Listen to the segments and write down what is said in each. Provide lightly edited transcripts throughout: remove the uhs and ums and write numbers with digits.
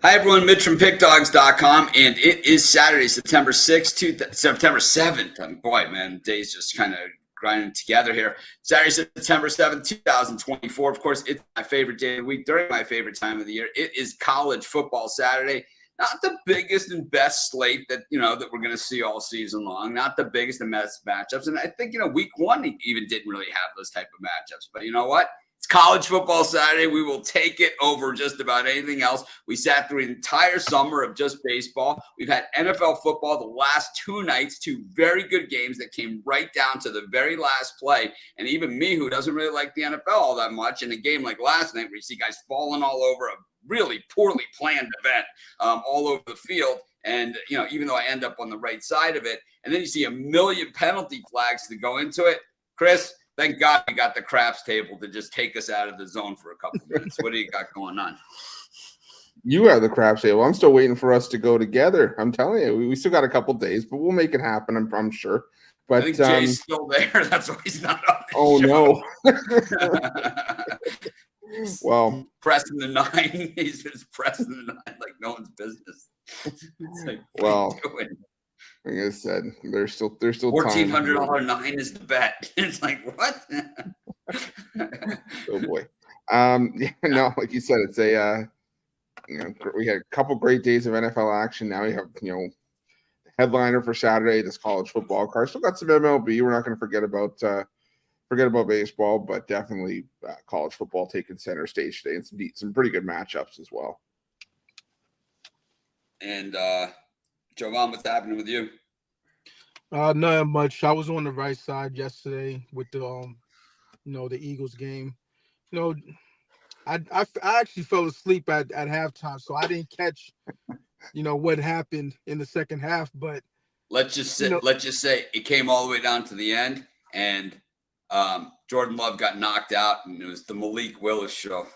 Hi, everyone. Mitch from PickDogs.com, and it is Saturday, September 6th, September 7th. Boy, man, days just kind of grinding together here. Saturday, September 7th, 2024. Of course, it's my favorite day of the week during my favorite time of the year. It is college football Saturday. Not the biggest and best slate that we're going to see all season long. Not the biggest and best matchups. And I think, week one even didn't really have those type of matchups. But you know what? It's college football Saturday. We will take it over just about anything else. We sat through an entire summer of just baseball. We've had NFL football the last 2 nights, 2 very good games that came right down to the very last play. And even me, who doesn't really like the NFL all that much, in a game like last night where you see guys falling all over a really poorly planned event all over the field. And, even though I end up on the right side of it, and then you see a million penalty flags to go into it. Chris, thank God we got the craps table to just take us out of the zone for a couple minutes. What do you got going on? You are the craps table. I'm still waiting for us to go together. I'm telling you, we still got a couple days, but we'll make it happen. I'm sure. But I think Jay's still there. That's why he's not on the show. No. Well, pressing the 9. He's just pressing the 9 like no one's business. It's like, well, like I said, there's still $1,400 9 is the bet. It's like, what? Oh boy. No, like you said, it's a we had a couple great days of NFL action. Now we have the headliner for Saturday, this college football card. Still got some MLB. We're not going to forget about baseball, but definitely college football taking center stage today, and some pretty good matchups as well. And Jovan, what's happening with you? Not much. I was on the right side yesterday with the the Eagles game. I actually fell asleep at halftime, so I didn't catch what happened in the second half. But let's just say it came all the way down to the end, and Jordan Love got knocked out, and it was the Malik Willis show.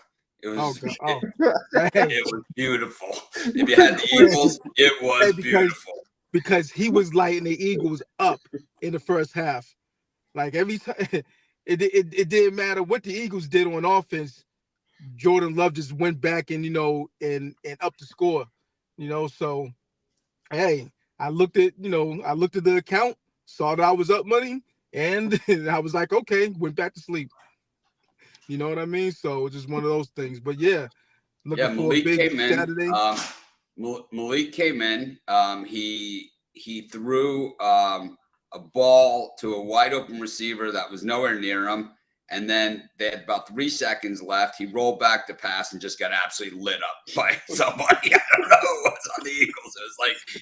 It was it was beautiful. If you had the Eagles, it was beautiful. Because he was lighting the Eagles up in the first half. Like every time, it didn't matter what the Eagles did on offense. Jordan Love just went back and and up the score. So hey, I looked at the account, saw that I was up money, and I was like, okay, went back to sleep. You know what I mean? So just one of those things. But yeah, looking for a big Saturday. Malik came in. He threw a ball to a wide open receiver that was nowhere near him. And then they had about 3 seconds left. He rolled back to pass and just got absolutely lit up by somebody. I don't know who was on the Eagles.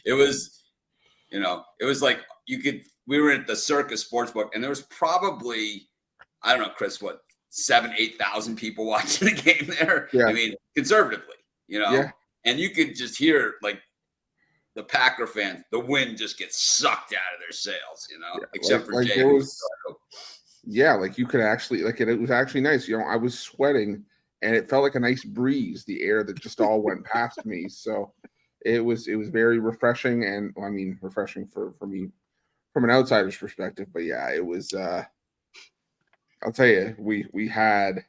It was like we were at the Circus Sportsbook, and there was probably, I don't know, Chris, what, 7,000-8,000 people watching the game there. Yeah. I mean, conservatively, Yeah. And you could just hear like the Packer fans, the wind just gets sucked out of their sails, except for Jay. Like you could actually, it was actually nice. I was sweating, and it felt like a nice breeze, the air that just all went past me. So it was very refreshing, and refreshing for me from an outsider's perspective. But yeah, it was. I'll tell you, we had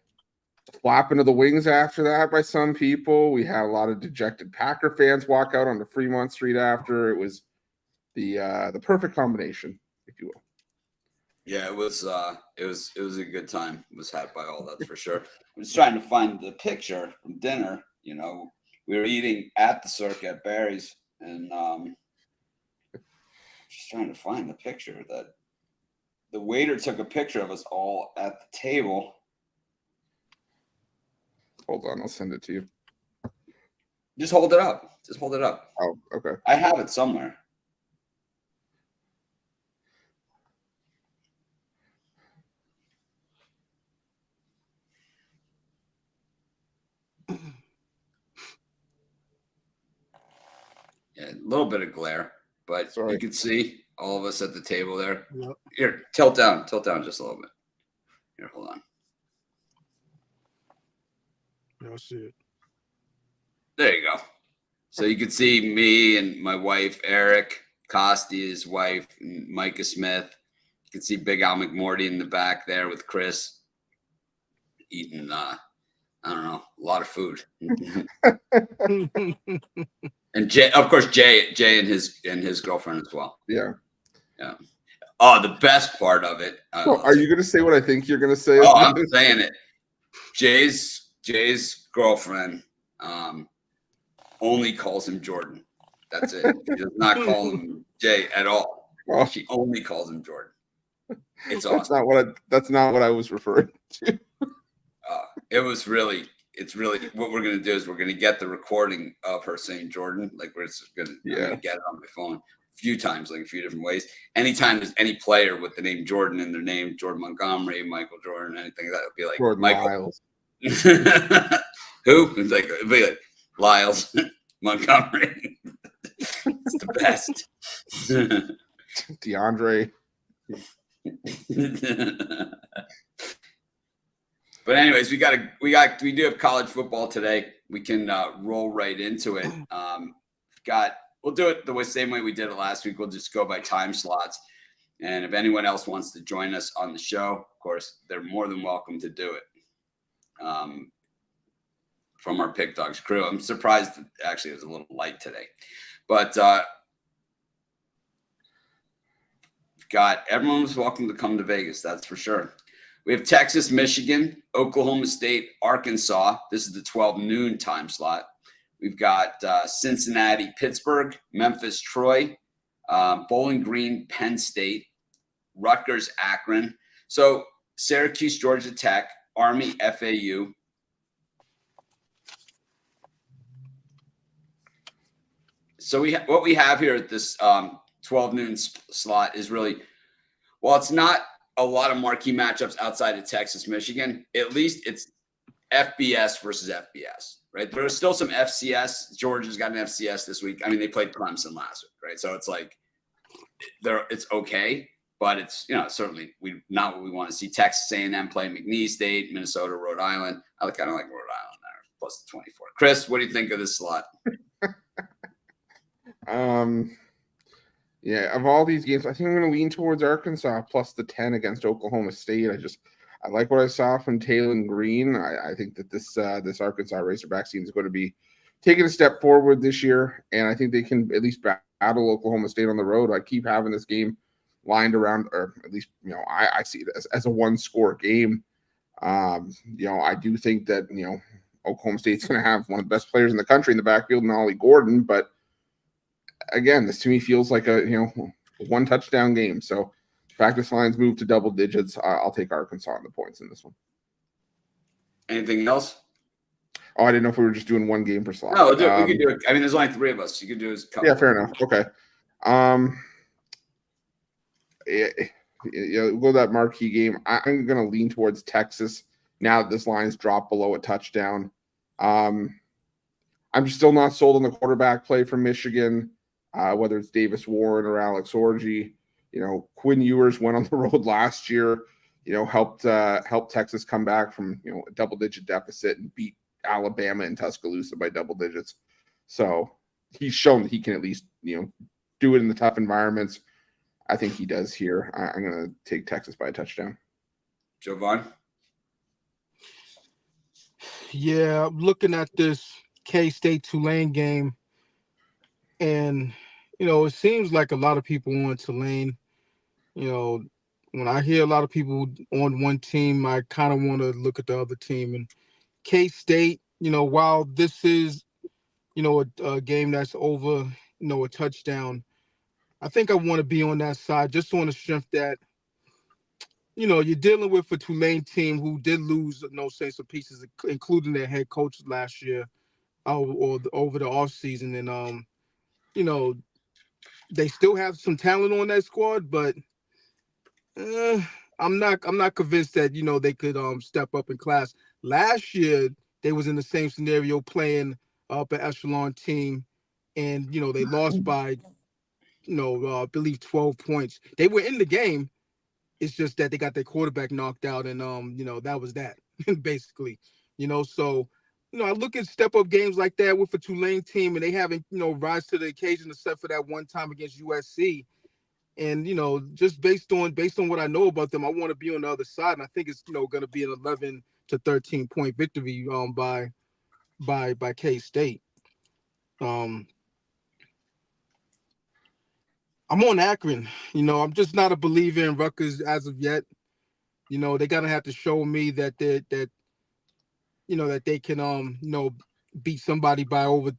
flapping of the wings after that by some people. We had a lot of dejected Packer fans walk out onto Fremont Street after. It was the perfect combination, if you will. Yeah, it was a good time. It was had by all, that's for sure. I was trying to find the picture from dinner. We were eating at the Cirque at Barry's, and just trying to find the picture that the waiter took a picture of us all at the table. Hold on, I'll send it to you. Just hold it up. Oh, okay. I have it somewhere. Yeah, a little bit of glare, but you can see all of us at the table there. Yep. Here, tilt down just a little bit. Here, hold on. I'll see it. There you go. So you can see me and my wife, Eric, Costi, his wife, and Micah Smith. You can see Big Al McMorty in the back there with Chris eating I don't know, a lot of food. And Jay, of course, Jay and his girlfriend as well. Yeah. Yeah. Oh, the best part of it. Well, are you going to say what I think you're going to say? Oh, I'm saying it. Jay's girlfriend only calls him Jordan. That's it. She does not call him Jay at all. Oh. She only calls him Jordan. It's That's awesome. That's not what I was referring to. It's really what we're gonna do is we're gonna get the recording of her saying Jordan. Like I'm gonna get it on my phone a few times, like a few different ways. Anytime there's any player with the name Jordan in their name, Jordan Montgomery, Michael Jordan, anything like that, would be like Jordan Michael Lyles. Who? It'd be like Lyles Montgomery. It's the best. DeAndre. But anyways, we do have college football today. We can roll right into it. We'll do it the same way we did it last week. We'll just go by time slots. And if anyone else wants to join us on the show, of course, they're more than welcome to do it. From our Pick Dogs crew. I'm surprised that actually it was a little light today. But everyone was welcome to come to Vegas, that's for sure. We have Texas, Michigan, Oklahoma State, Arkansas. This is the 12 noon time slot. We've got Cincinnati, Pittsburgh, Memphis, Troy, Bowling Green, Penn State, Rutgers, Akron. So Syracuse, Georgia Tech, Army, FAU. So what we have here at this 12 noon slot is really, while it's not a lot of marquee matchups outside of Texas, Michigan, at least it's FBS versus FBS, right? There's still some FCS. Georgia's got an FCS this week. I mean, they played Clemson last week, right? So it's like it's okay, but it's certainly not what we want to see. Texas A&M play McNeese State, Minnesota, Rhode Island. I kind of like Rhode Island there, plus the 24. Chris, what do you think of this slot? Yeah, of all these games, I think I'm going to lean towards Arkansas plus the 10 against Oklahoma State. I like what I saw from Taylon Green. I think that this Arkansas Razorbacks team is going to be taking a step forward this year, and I think they can at least battle Oklahoma State on the road. I keep having this game lined around, or at least I see it as a one-score game. I do think that Oklahoma State's going to have one of the best players in the country in the backfield, Ollie Gordon, but again, this to me feels like a one touchdown game. So the fact this line's moved to double digits, I'll take Arkansas on the points in this one. Anything else? Oh, I didn't know if we were just doing one game per slot. No, we could do it. I mean, there's only 3 of us. You could do it. Yeah, fair enough. Okay. We'll go that marquee game. I'm going to lean towards Texas now that this line's dropped below a touchdown. I'm still not sold on the quarterback play from Michigan. Whether it's Davis Warren or Alex Orji, Quinn Ewers went on the road last year, helped Texas come back from, a double-digit deficit and beat Alabama and Tuscaloosa by double digits. So he's shown that he can at least, do it in the tough environments. I think he does here. I'm going to take Texas by a touchdown. Jovan? Yeah, looking at this K-State Tulane game, and it seems like a lot of people want Tulane. When I hear a lot of people on one team, I kind of want to look at the other team. And K-State, while this is, a game that's over, a touchdown, I think I want to be on that side just on the strength that, you're dealing with a Tulane team who did lose some pieces, including their head coach last year or over the offseason. And, they still have some talent on that squad, but I'm not convinced that they could step up in class. Last year they was in the same scenario playing up an echelon team, and they lost by I believe 12 points. They were in the game. It's just that they got their quarterback knocked out, and that was that basically. So I look at step-up games like that with a Tulane team, and they haven't, rise to the occasion except for that one time against USC. And, just based on what I know about them, I want to be on the other side. And I think it's, going to be an to 13-point victory by K-State. I'm on Akron. I'm just not a believer in Rutgers as of yet. They're gonna have to show me that they can beat somebody by over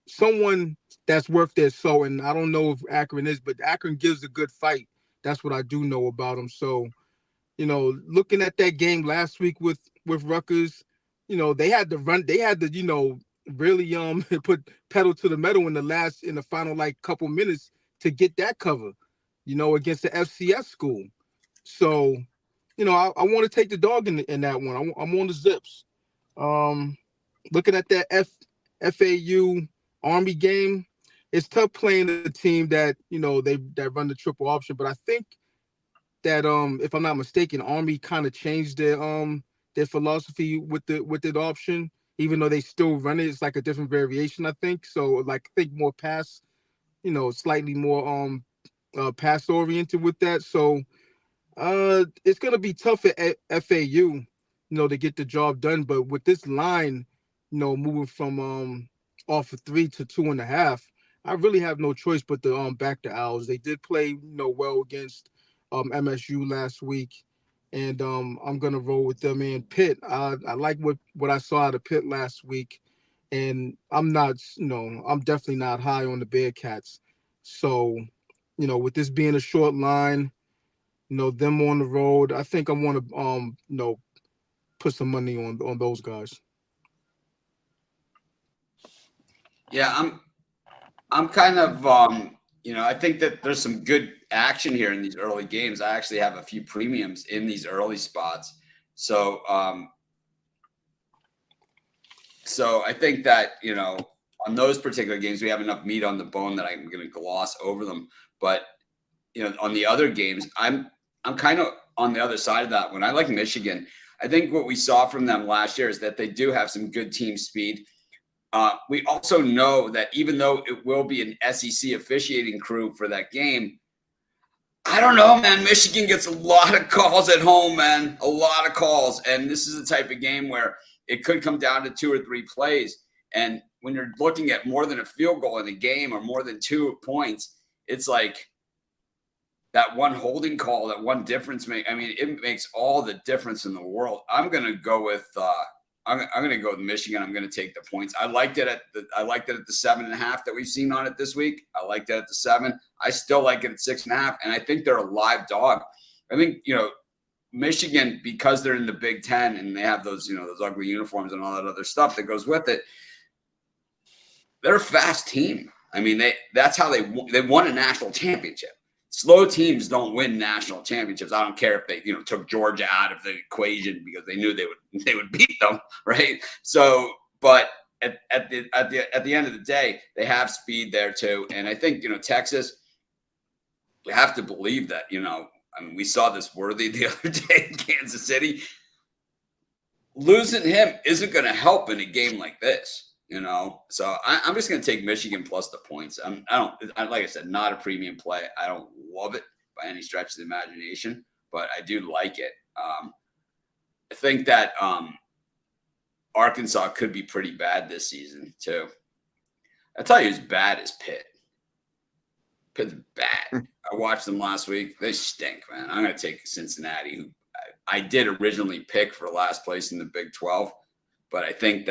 someone that's worth their salt. And I don't know if Akron is, but Akron gives a good fight. That's what I do know about them. So, looking at that game last week with Rutgers, they had to run, they had to, really put pedal to the metal in the final like couple minutes to get that cover, against the FCS school. So, I want to take the dog in that one. I'm on the Zips. Looking at that FAU Army game, it's tough playing a team that that run the triple option. But I think that if I'm not mistaken, Army kind of changed their philosophy with the option, even though they still run it. It's like a different variation, I think. So I think more pass, slightly more pass oriented with that. So it's gonna be tough at FAU, to get the job done. But with this line, moving from off of 3 to 2.5, I really have no choice but to back the Owls. They did play, well against MSU last week, and I'm gonna roll with them. And Pitt, I like what I saw out of Pitt last week, and I'm definitely not high on the Bearcats. So, with this being a short line, them on the road, I think I want to put some money on those guys. Yeah, I'm kind of I think that there's some good action here in these early games. I actually have a few premiums in these early spots. So I think that, on those particular games, we have enough meat on the bone that I'm going to gloss over them. But, on the other games, I'm kind of on the other side of that. When I like Michigan, I think what we saw from them last year is that they do have some good team speed. We also know that even though it will be an SEC officiating crew for that game, I don't know, man. Michigan gets a lot of calls at home, man. A lot of calls. And this is the type of game where it could come down to 2 or 3 plays. And when you're looking at more than a field goal in a game or more than 2 points, it's like that one holding call, that one difference it makes all the difference in the world. I'm going to go with I'm going to go with Michigan. I'm going to take the points. I liked it at the 7.5 that we've seen on it this week. I liked it at the 7. I still like it at 6.5, and I think they're a live dog. I think Michigan, because they're in the Big Ten and they have those those ugly uniforms and all that other stuff that goes with it. They're a fast team. I mean, that's how they won a national championship. Slow teams don't win national championships. I don't care if they, took Georgia out of the equation because they knew they would beat them, right? So, but at the end of the day, they have speed there too. And I think Texas, we have to believe that. We saw this Worthy the other day in Kansas City. Losing him isn't going to help in a game like this. So I'm just going to take Michigan plus the points. Like I said, not a premium play. I don't love it by any stretch of the imagination, but I do like it. I think that Arkansas could be pretty bad this season too. I'll tell you, as bad as Pitt. Pitt's bad. I watched them last week. They stink, man. I'm going to take Cincinnati, who I did originally pick for last place in the Big 12, but I think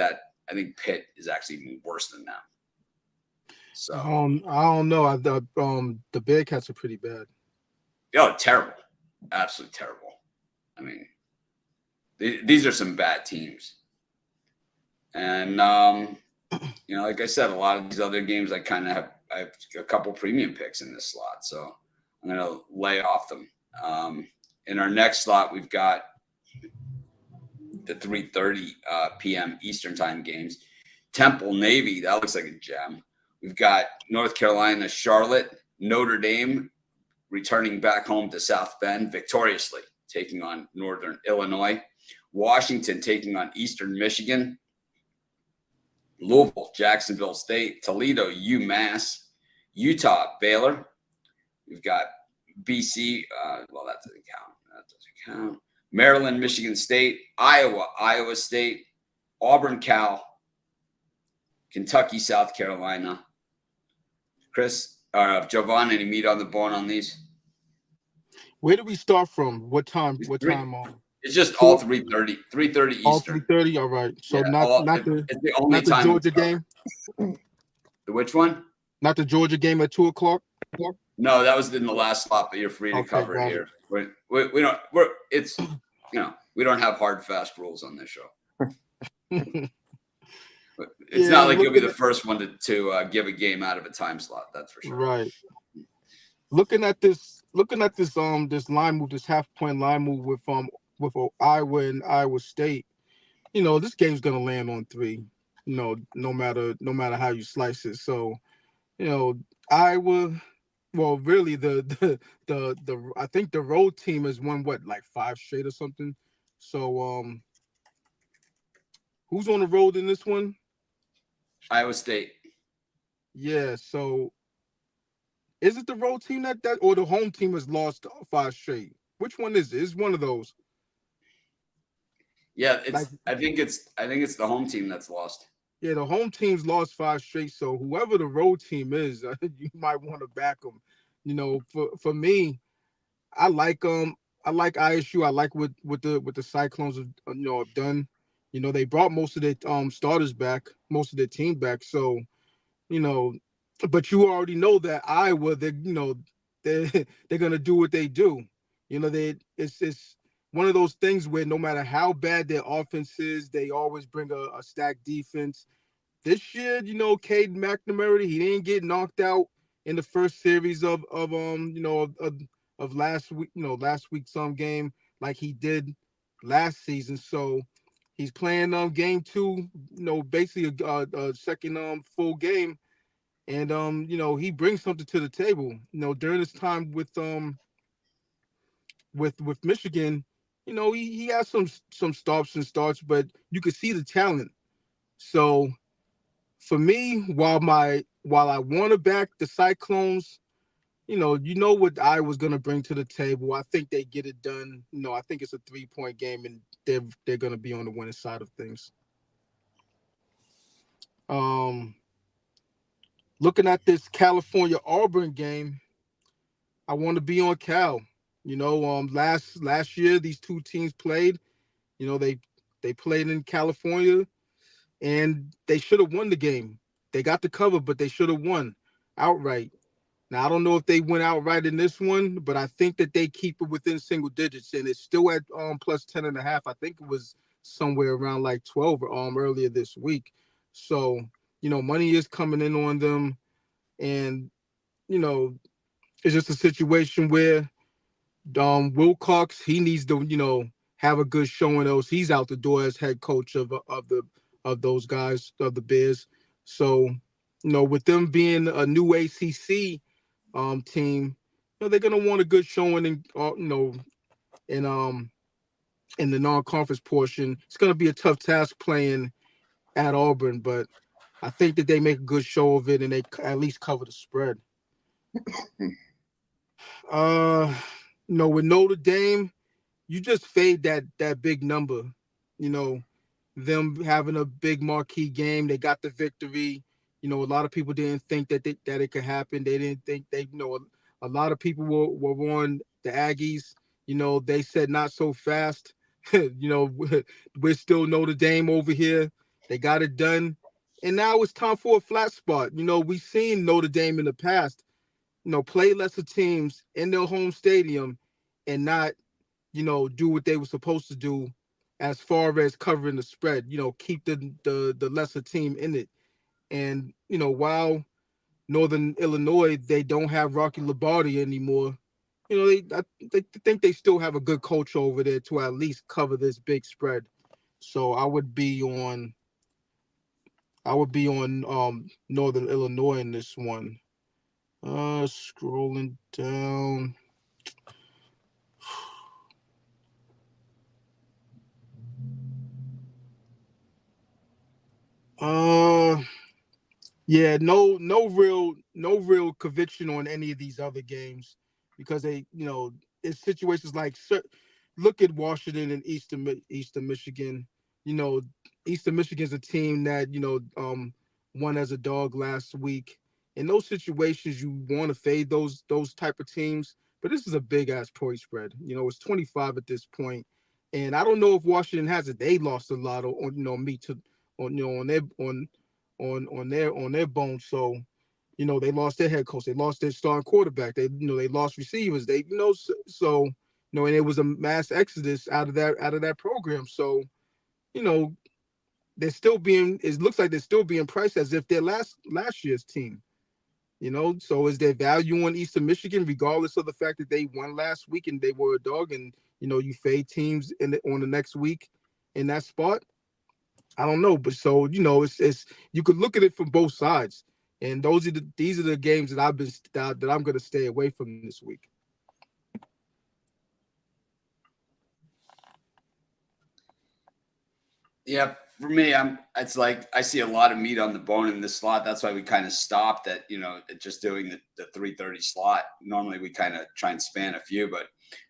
Pitt is actually even worse than them. So I don't know. The Bearcats are pretty bad. Oh, terrible! Absolutely terrible. I mean, these are some bad teams, and like I said, a lot of these other games I have a couple premium picks in this slot, so I'm gonna lay off them. In our next slot, we've got the 3:30 p.m. Eastern time games. Temple Navy, that looks like a gem. We've got North Carolina, Charlotte, Notre Dame returning back home to South Bend victoriously, taking on Northern Illinois. Washington taking on Eastern Michigan. Louisville, Jacksonville State, Toledo, UMass, Utah, Baylor. We've got BC. That doesn't count. Maryland, Michigan State, Iowa State, Auburn, Cal, Kentucky, South Carolina. Chris, Jovan, any meat on the bone on these? Where do we start from? What time? It's What three- time on? It's just all 3:30, 3:30 All Eastern. 3:30. All right. So Yeah, it's the only not the time. Georgia game. The which one? Not the Georgia game at 2:00. No, that was in the last slot, but you're free to cover it here. We don't. It's we don't have hard fast rules on this show. It's not like you'll be the first one to give a game out of a time slot. That's for sure. Right. Looking at this this line move, this half-point line move with Iowa and Iowa State. This game's gonna land on 3. No matter how you slice it. So, Iowa. Well, really, the I think the road team has won like 5 straight or something. So, who's on the road in this one? Iowa State. Yeah. So, is it the road team that or the home team has lost 5 straight? Which one is it? It's one of those. Yeah, I think it's the home team that's lost. Yeah, the home team's lost 5 straight. So whoever the road team is, you might want to back them. For me, I like ISU. I like what the Cyclones have done. They brought most of their starters back, most of their team back. So, but you already know that Iowa, they're gonna do what they do. It's one of those things where no matter how bad their offense is, they always bring a stacked defense. This year, Cade McNamara, he didn't get knocked out in the first series of last week, last week's game like he did last season. So he's playing game 2, basically a second full game, and he brings something to the table. During his time with Michigan, he has some stops and starts, but you could see the talent. So for me, while I want to back the Cyclones, you know what I was gonna bring to the table. I think they get it done. I think it's a 3-point game, and they're gonna be on the winning side of things. Looking at this California Auburn game, I want to be on Cal. Last year these two teams played. They played in California, and they should have won the game. They got the cover, but they should have won outright. Now, I don't know if they went outright in this one, but I think that they keep it within single digits, and it's still at plus 10.5. I think it was somewhere around like 12 earlier this week. So, money is coming in on them, and it's just a situation where Wilcox, he needs to have a good showing, else he's out the door as head coach of those guys, of the Bears. So, with them being a new ACC team, they're gonna want a good showing in the non-conference portion. It's gonna be a tough task playing at Auburn, but I think that they make a good show of it and they at least cover the spread. With Notre Dame, you just fade that big number. Them having a big marquee game, they got the victory. A lot of people didn't think that it could happen. They didn't think a lot of people were on the Aggies. They said not so fast. We're still Notre Dame over here. They got it done. And now it's time for a flat spot. We've seen Notre Dame in the past, play lesser teams in their home stadium and not, do what they were supposed to do as far as covering the spread, keep the lesser team in it. And, while Northern Illinois, they don't have Rocky Lombardi anymore, they think they still have a good coach over there to at least cover this big spread. So I would be on Northern Illinois in this one. Scrolling down. Yeah, no real conviction on any of these other games because they, it's situations like look at Washington and Eastern Michigan. You know, Eastern Michigan's a team that won as a dog last week. In those situations, you want to fade those type of teams. But this is a big ass point spread. You know, it's 25 at this point, and I don't know if Washington has it. They lost a lot on meat to on their bones. So they lost their head coach. They lost their starting quarterback. They lost receivers. So and it was a mass exodus out of that program. So it looks like they're still being priced as if they're last year's team. So is there value on Eastern Michigan, regardless of the fact that they won last week and they were a dog, and you fade teams on the next week in that spot? I don't know, but so it's you could look at it from both sides, and these are the games that I'm going to stay away from this week. Yeah, for me, it's like I see a lot of meat on the bone in this slot. That's why we kind of stopped at just doing the 3:30 slot. Normally we kind of try and span a few, but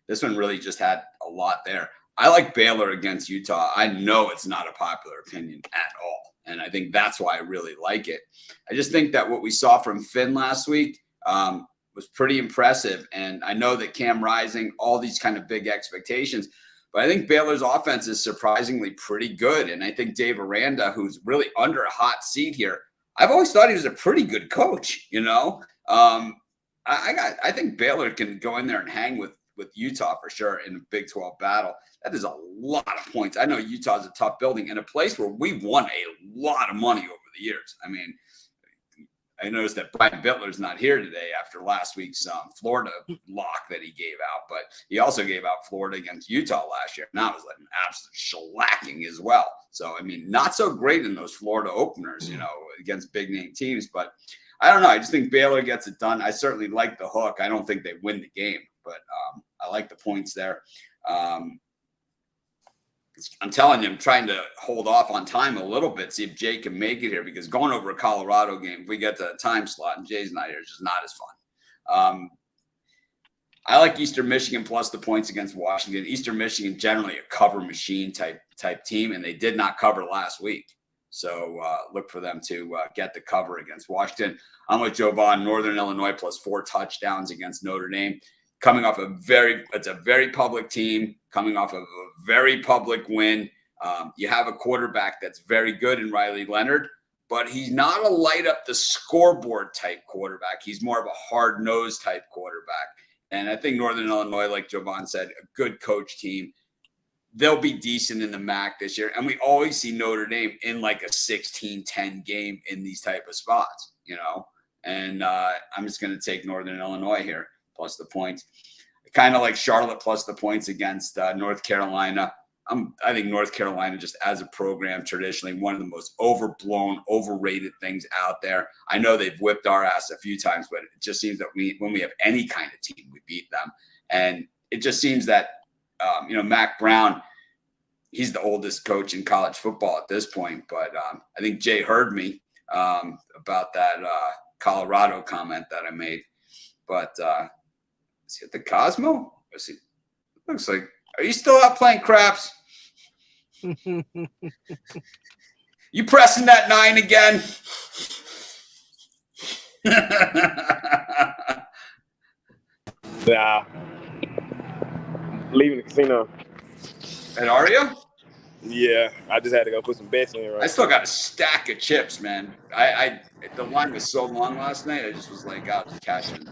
this one really just had a lot there. I like Baylor against Utah. I know it's not a popular opinion at all, and I think that's why I really like it. I just think that what we saw from Finn last week was pretty impressive, and I know that Cam Rising, all these kind of big expectations. But I think Baylor's offense is surprisingly pretty good. And I think Dave Aranda, who's really under a hot seat here, I've always thought he was a pretty good coach, I think Baylor can go in there and hang with Utah for sure in a Big 12 battle. That is a lot of points. I know Utah's a tough building and a place where we've won a lot of money over the years. I mean, I noticed that Brian Bittler's not here today after last week's Florida lock that he gave out, but he also gave out Florida against Utah last year. And that was like an absolute shellacking as well. So, I mean, not so great in those Florida openers, against big name teams, but I don't know. I just think Baylor gets it done. I certainly like the hook. I don't think they win the game, but I like the points there. I'm telling you, I'm trying to hold off on time a little bit, see if Jay can make it here, because going over a Colorado game, if we get to a time slot and Jay's not here, it's just not as fun. I like Eastern Michigan plus the points against Washington. Eastern Michigan, generally a cover machine type team, and they did not cover last week. So look for them to get the cover against Washington. I'm with Jovan, Northern Illinois plus 4 touchdowns against Notre Dame. Coming off it's a very public team, coming off of a very public win. You have a quarterback that's very good in Riley Leonard, but he's not a light up the scoreboard type quarterback. He's more of a hard nosed type quarterback. And I think Northern Illinois, like Jovan said, a good coach team. They'll be decent in the MAC this year. And we always see Notre Dame in like a 16-10 game in these type of spots, and I'm just going to take Northern Illinois here plus the points. I kind of like Charlotte plus the points against North Carolina. I think North Carolina, just as a program, traditionally one of the most overblown, overrated things out there. I know they've whipped our ass a few times, but it just seems that when we have any kind of team, we beat them. And it just seems that, Mac Brown, he's the oldest coach in college football at this point. But I think Jay heard me about that Colorado comment that I made. But is he at the Cosmo? Looks like, are you still out playing craps? You pressing that 9 again? Nah. Leaving the casino. And are you? Yeah, I just had to go put some bets in. Right. I still got a stack of chips, man. The line was so long last night. I just was like, I'll just cash in.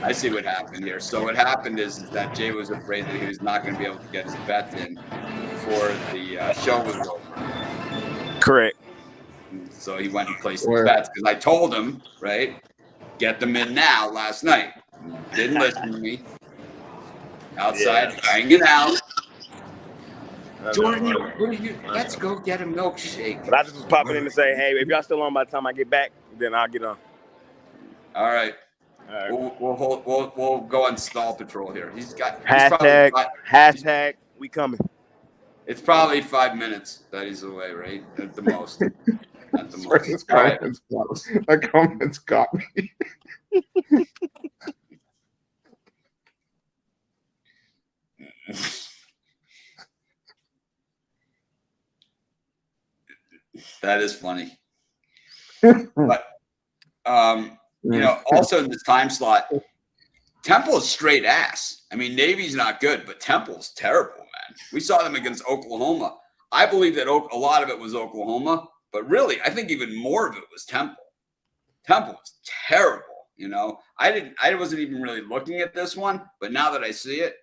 I see what happened here. So what happened is that Jay was afraid that he was not going to be able to get his bets in before the show was over. Correct. So he went and placed the bets because I told him, right, get them in now last night. Didn't listen to me. Outside, hanging out. Jordan, let's go get a milkshake. But I just was popping in to say, hey, if y'all still on by the time I get back, then I'll get on. All right. All right. We'll go on stall patrol here. Hashtag we coming. It's probably 5 minutes that he's away, right? At the most. At the most. That comment's got me. That is funny. But also in this time slot, Temple is straight ass. I mean, Navy's not good, but Temple's terrible, man. We saw them against Oklahoma. I believe that a lot of it was Oklahoma, but really, I think even more of it was Temple. Temple was terrible. I wasn't even really looking at this one, but now that I see it,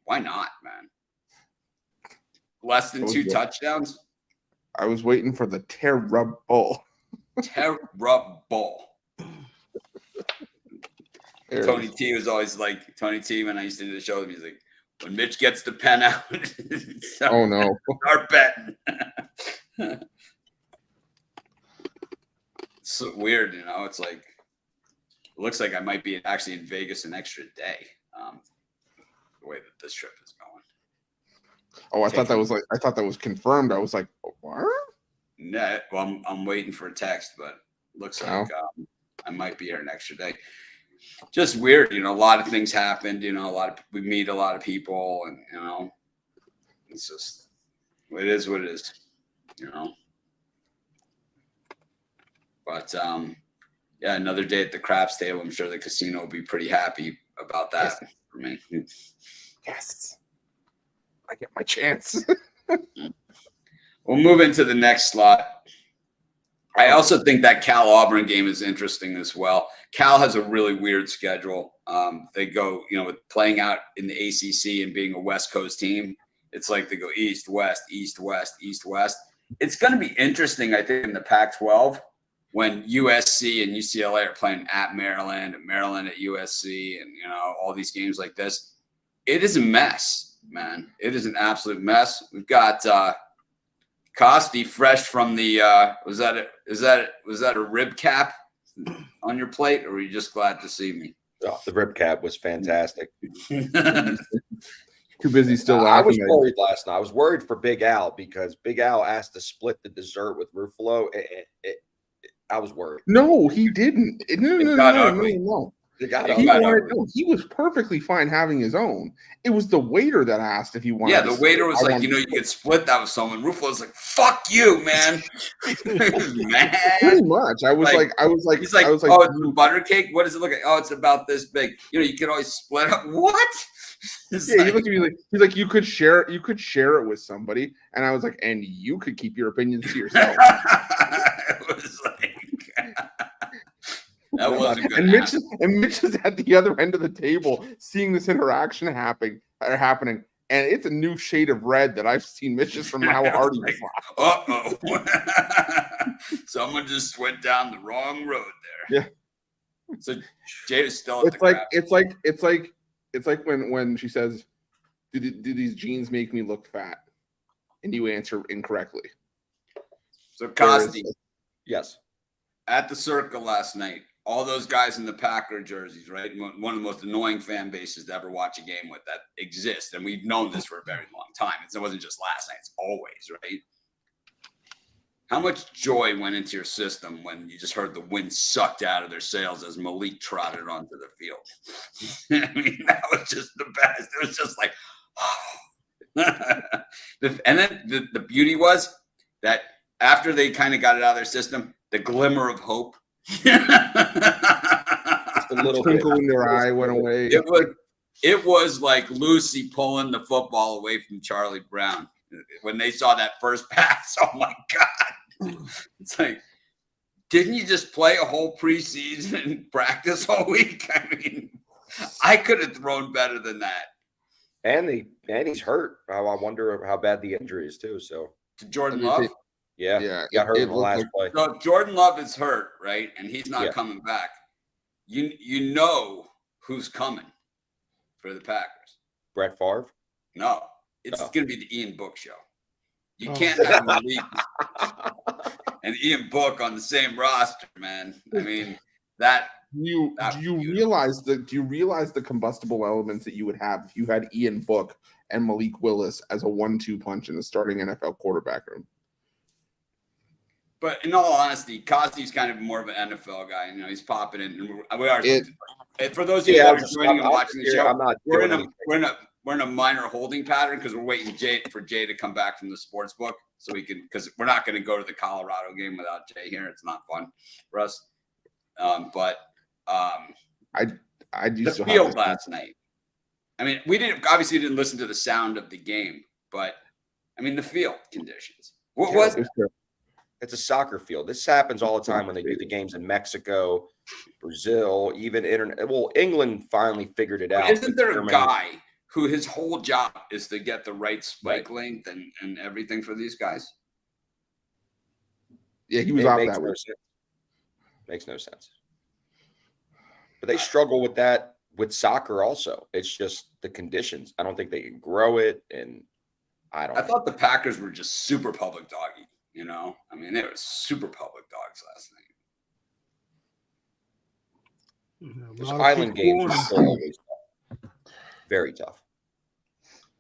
why not, man? Less than 2 touchdowns. I was waiting for the terrible. Terrible. Tony T was always like, Tony T, when I used to do the show, he's like, when Mitch gets the pen out, oh no, start betting. It's so weird, it's like, it looks like I might be actually in Vegas an extra day. The way that this trip is going. Oh, I thought that was confirmed. I was like, what? No, well, I'm waiting for a text, but looks like I might be here an extra day. Just weird, a lot of things happened. We meet a lot of people, and it's just it is what it is. But yeah, another day at the craps table. I'm sure the casino will be pretty happy about that for me. Yes, I get my chance. We'll move into the next slot. I also think that Cal-Auburn game is interesting as well. Cal has a really weird schedule. They go, with playing out in the ACC and being a West Coast team, it's like they go east, west, east, west, east, west. It's going to be interesting, I think, in the Pac-12 when USC and UCLA are playing at Maryland and Maryland at USC and, all these games like this. It is a mess, man. It is an absolute mess. We've got Costi fresh from the was that a rib cap on your plate, or were you just glad to see me? Oh, the rib cap was fantastic. Too busy still laughing. I was worried last night. I was worried for Big Al because Big Al asked to split the dessert with Ruffalo. I was worried. No, he didn't. No. He was perfectly fine having his own. It was the waiter that asked if he wanted. Yeah, the waiter was like, you could split that with someone. Rufo was like, "Fuck you, man." Man, pretty much. I was like, he's like, "Oh, it's a butter cake. What does it look like? Oh, it's about this big. You could always split up. What?" He looked at me like he's like, "You could share it with somebody," and I was like, "And you could keep your opinions to yourself." It was like. That wasn't good. And Mitch is at the other end of the table seeing this interaction happening, and it's a new shade of red that I've seen Mitch just from how hard he was. Someone just went down the wrong road there. Yeah. So Jade is still at it's like when she says, do these jeans make me look fat? And you answer incorrectly. So Costi. Yes. At the Circle last night, all those guys in the Packer jerseys, right? One of the most annoying fan bases to ever watch a game with that exists. And we've known this for a very long time. It wasn't just last night. It's always, right? How much joy went into your system when you just heard the wind sucked out of their sails as Malik trotted onto the field? I mean, that was just the best. It was just like, oh. And then the beauty was that after they kind of got it out of their system, the glimmer of hope. Just a little twinkle in their eye went away. It was like Lucy pulling the football away from Charlie Brown when they saw that first pass. Oh my God! It's like, didn't you just play a whole preseason and practice all week? I mean, I could have thrown better than that. And he's hurt. I wonder how bad the injury is too. So to Jordan Love. Yeah, got hurt in the last play. So if Jordan Love is hurt, right, and he's not coming back, you know who's coming for the Packers. Brett Favre? No, it's going to be the Ian Book show. You can't have Malik and Ian Book on the same roster, man. I mean, do you realize the combustible elements that you would have if you had Ian Book and Malik Willis as a 1-2 punch in the starting NFL quarterback room? But in all honesty, Costi's kind of more of an NFL guy. He's popping in. We are. For those of you that are joining and watching the show, we're in a minor holding pattern because we're waiting for Jay to come back from the sports book so we can, because we're not going to go to the Colorado game without Jay here. It's not fun for us. I do The still field have last night. I mean, we obviously didn't listen to the sound of the game, but I mean the field conditions. What was it? It's a soccer field. This happens all the time when they do the games in Mexico, Brazil, even internet. Well, England finally figured it out. Isn't there a guy who his whole job is to get the right spike length and everything for these guys? Yeah, he was off that week. Makes no sense. But they struggle with that with soccer also. It's just the conditions. I don't think they can grow it, and I thought the Packers were just super public doggy. You know, I mean, they were super public dogs last night. Those island games are still always tough. Very tough.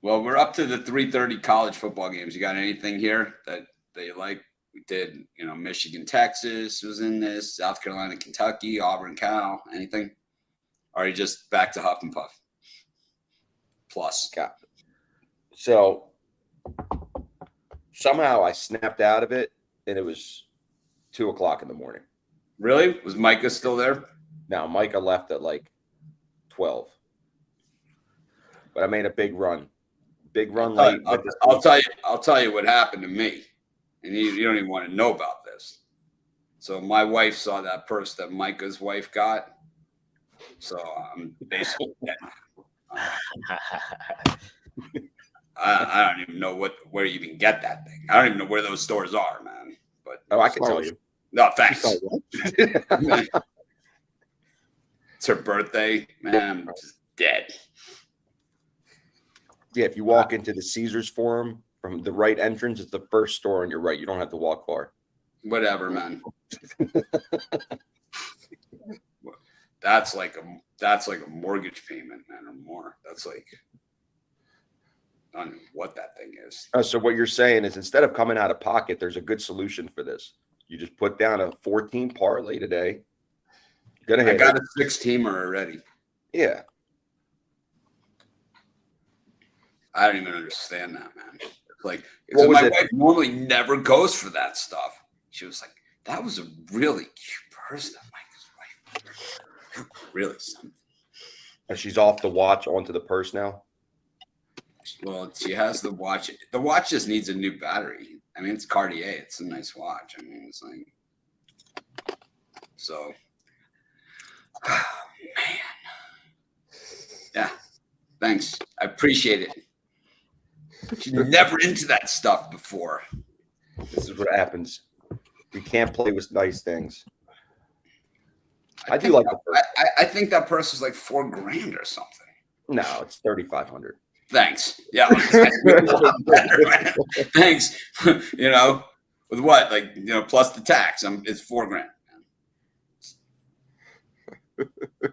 Well, we're up to the 3:30 college football games. You got anything here that you like? We did, you know, Michigan, Texas was in this, South Carolina, Kentucky, Auburn, Cal, anything? Or are you just back to Huff and Puff? Plus. Got it. So somehow I snapped out of it, and it was 2:00 in the morning. Really? Was Micah still there? No, Micah left at like 12. But I made a big run. Big run late. I'll tell you what happened to me. And you don't even want to know about this. So my wife saw that purse that Micah's wife got. So I'm basically I don't even know where you even get that thing. I don't even know where those stores are, man. But I can tell you. No, thanks. It's her birthday, man. I'm just dead. Yeah, if you walk into the Caesars Forum from the right entrance, it's the first store on your right. You don't have to walk far. Whatever, man. That's like a mortgage payment, man, or more. That's like, I don't know what that thing is. So what you're saying is instead of coming out of pocket, there's a good solution for this. You just put down a 14 parlay today. I got a 6-teamer already. Yeah. I don't even understand that, man. Like, my wife normally never goes for that stuff. She was like, that was a really cute person, Mike's wife. Really something. She's off the watch onto the purse now? Well, she has the watch. The watch just needs a new battery. I mean, it's Cartier. It's a nice watch. I mean, it's like, so, oh, man. Yeah, thanks. I appreciate it. She's never into that stuff before. This is what happens. You can't play with nice things. I do like the purse. I think that purse is like $4,000 or something. No, it's 3,500. Thanks. Yeah. Better, man. Thanks. You know, with what? Like, you know, plus the tax. It's $4,000.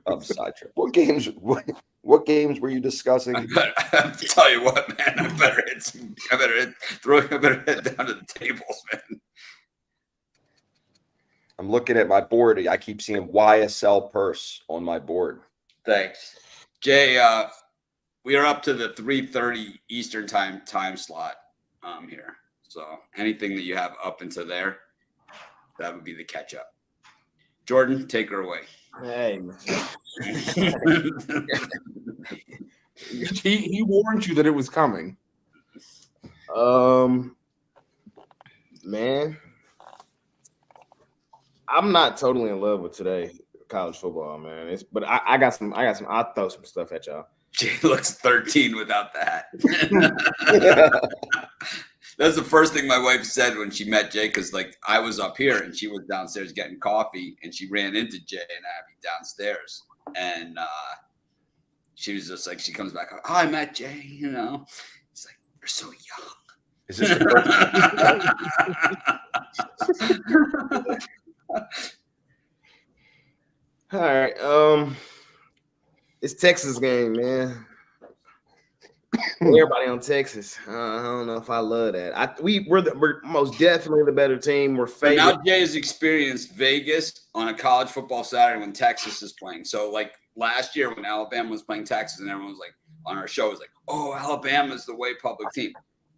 I'm sidetracked. What games were you discussing? I'll tell you what, man. I better head down to the tables, man. I'm looking at my board. I keep seeing YSL purse on my board. Thanks. Jay, we are up to the 3:30 Eastern time slot here. So anything that you have up into there, that would be the catch up. Jordan, take her away. Hey, he warned you that it was coming. Man, I'm not totally in love with today college football, man. But I got some. I'll throw some stuff at y'all. Jay looks 13 without the hat. That's the first thing my wife said when she met Jay, because like I was up here and she was downstairs getting coffee, and she ran into Jay and Abby downstairs, and she was just like, she comes back, oh, I met Jay, you know. It's like, you're so young. Is this the All right, it's Texas game, man. Everybody on Texas. I don't know if I love that. We're most definitely the better team. We're favored. Now Jay has experienced Vegas on a college football Saturday when Texas is playing. So like last year when Alabama was playing Texas, and everyone was like, on our show was like, "Oh, Alabama's the way public team."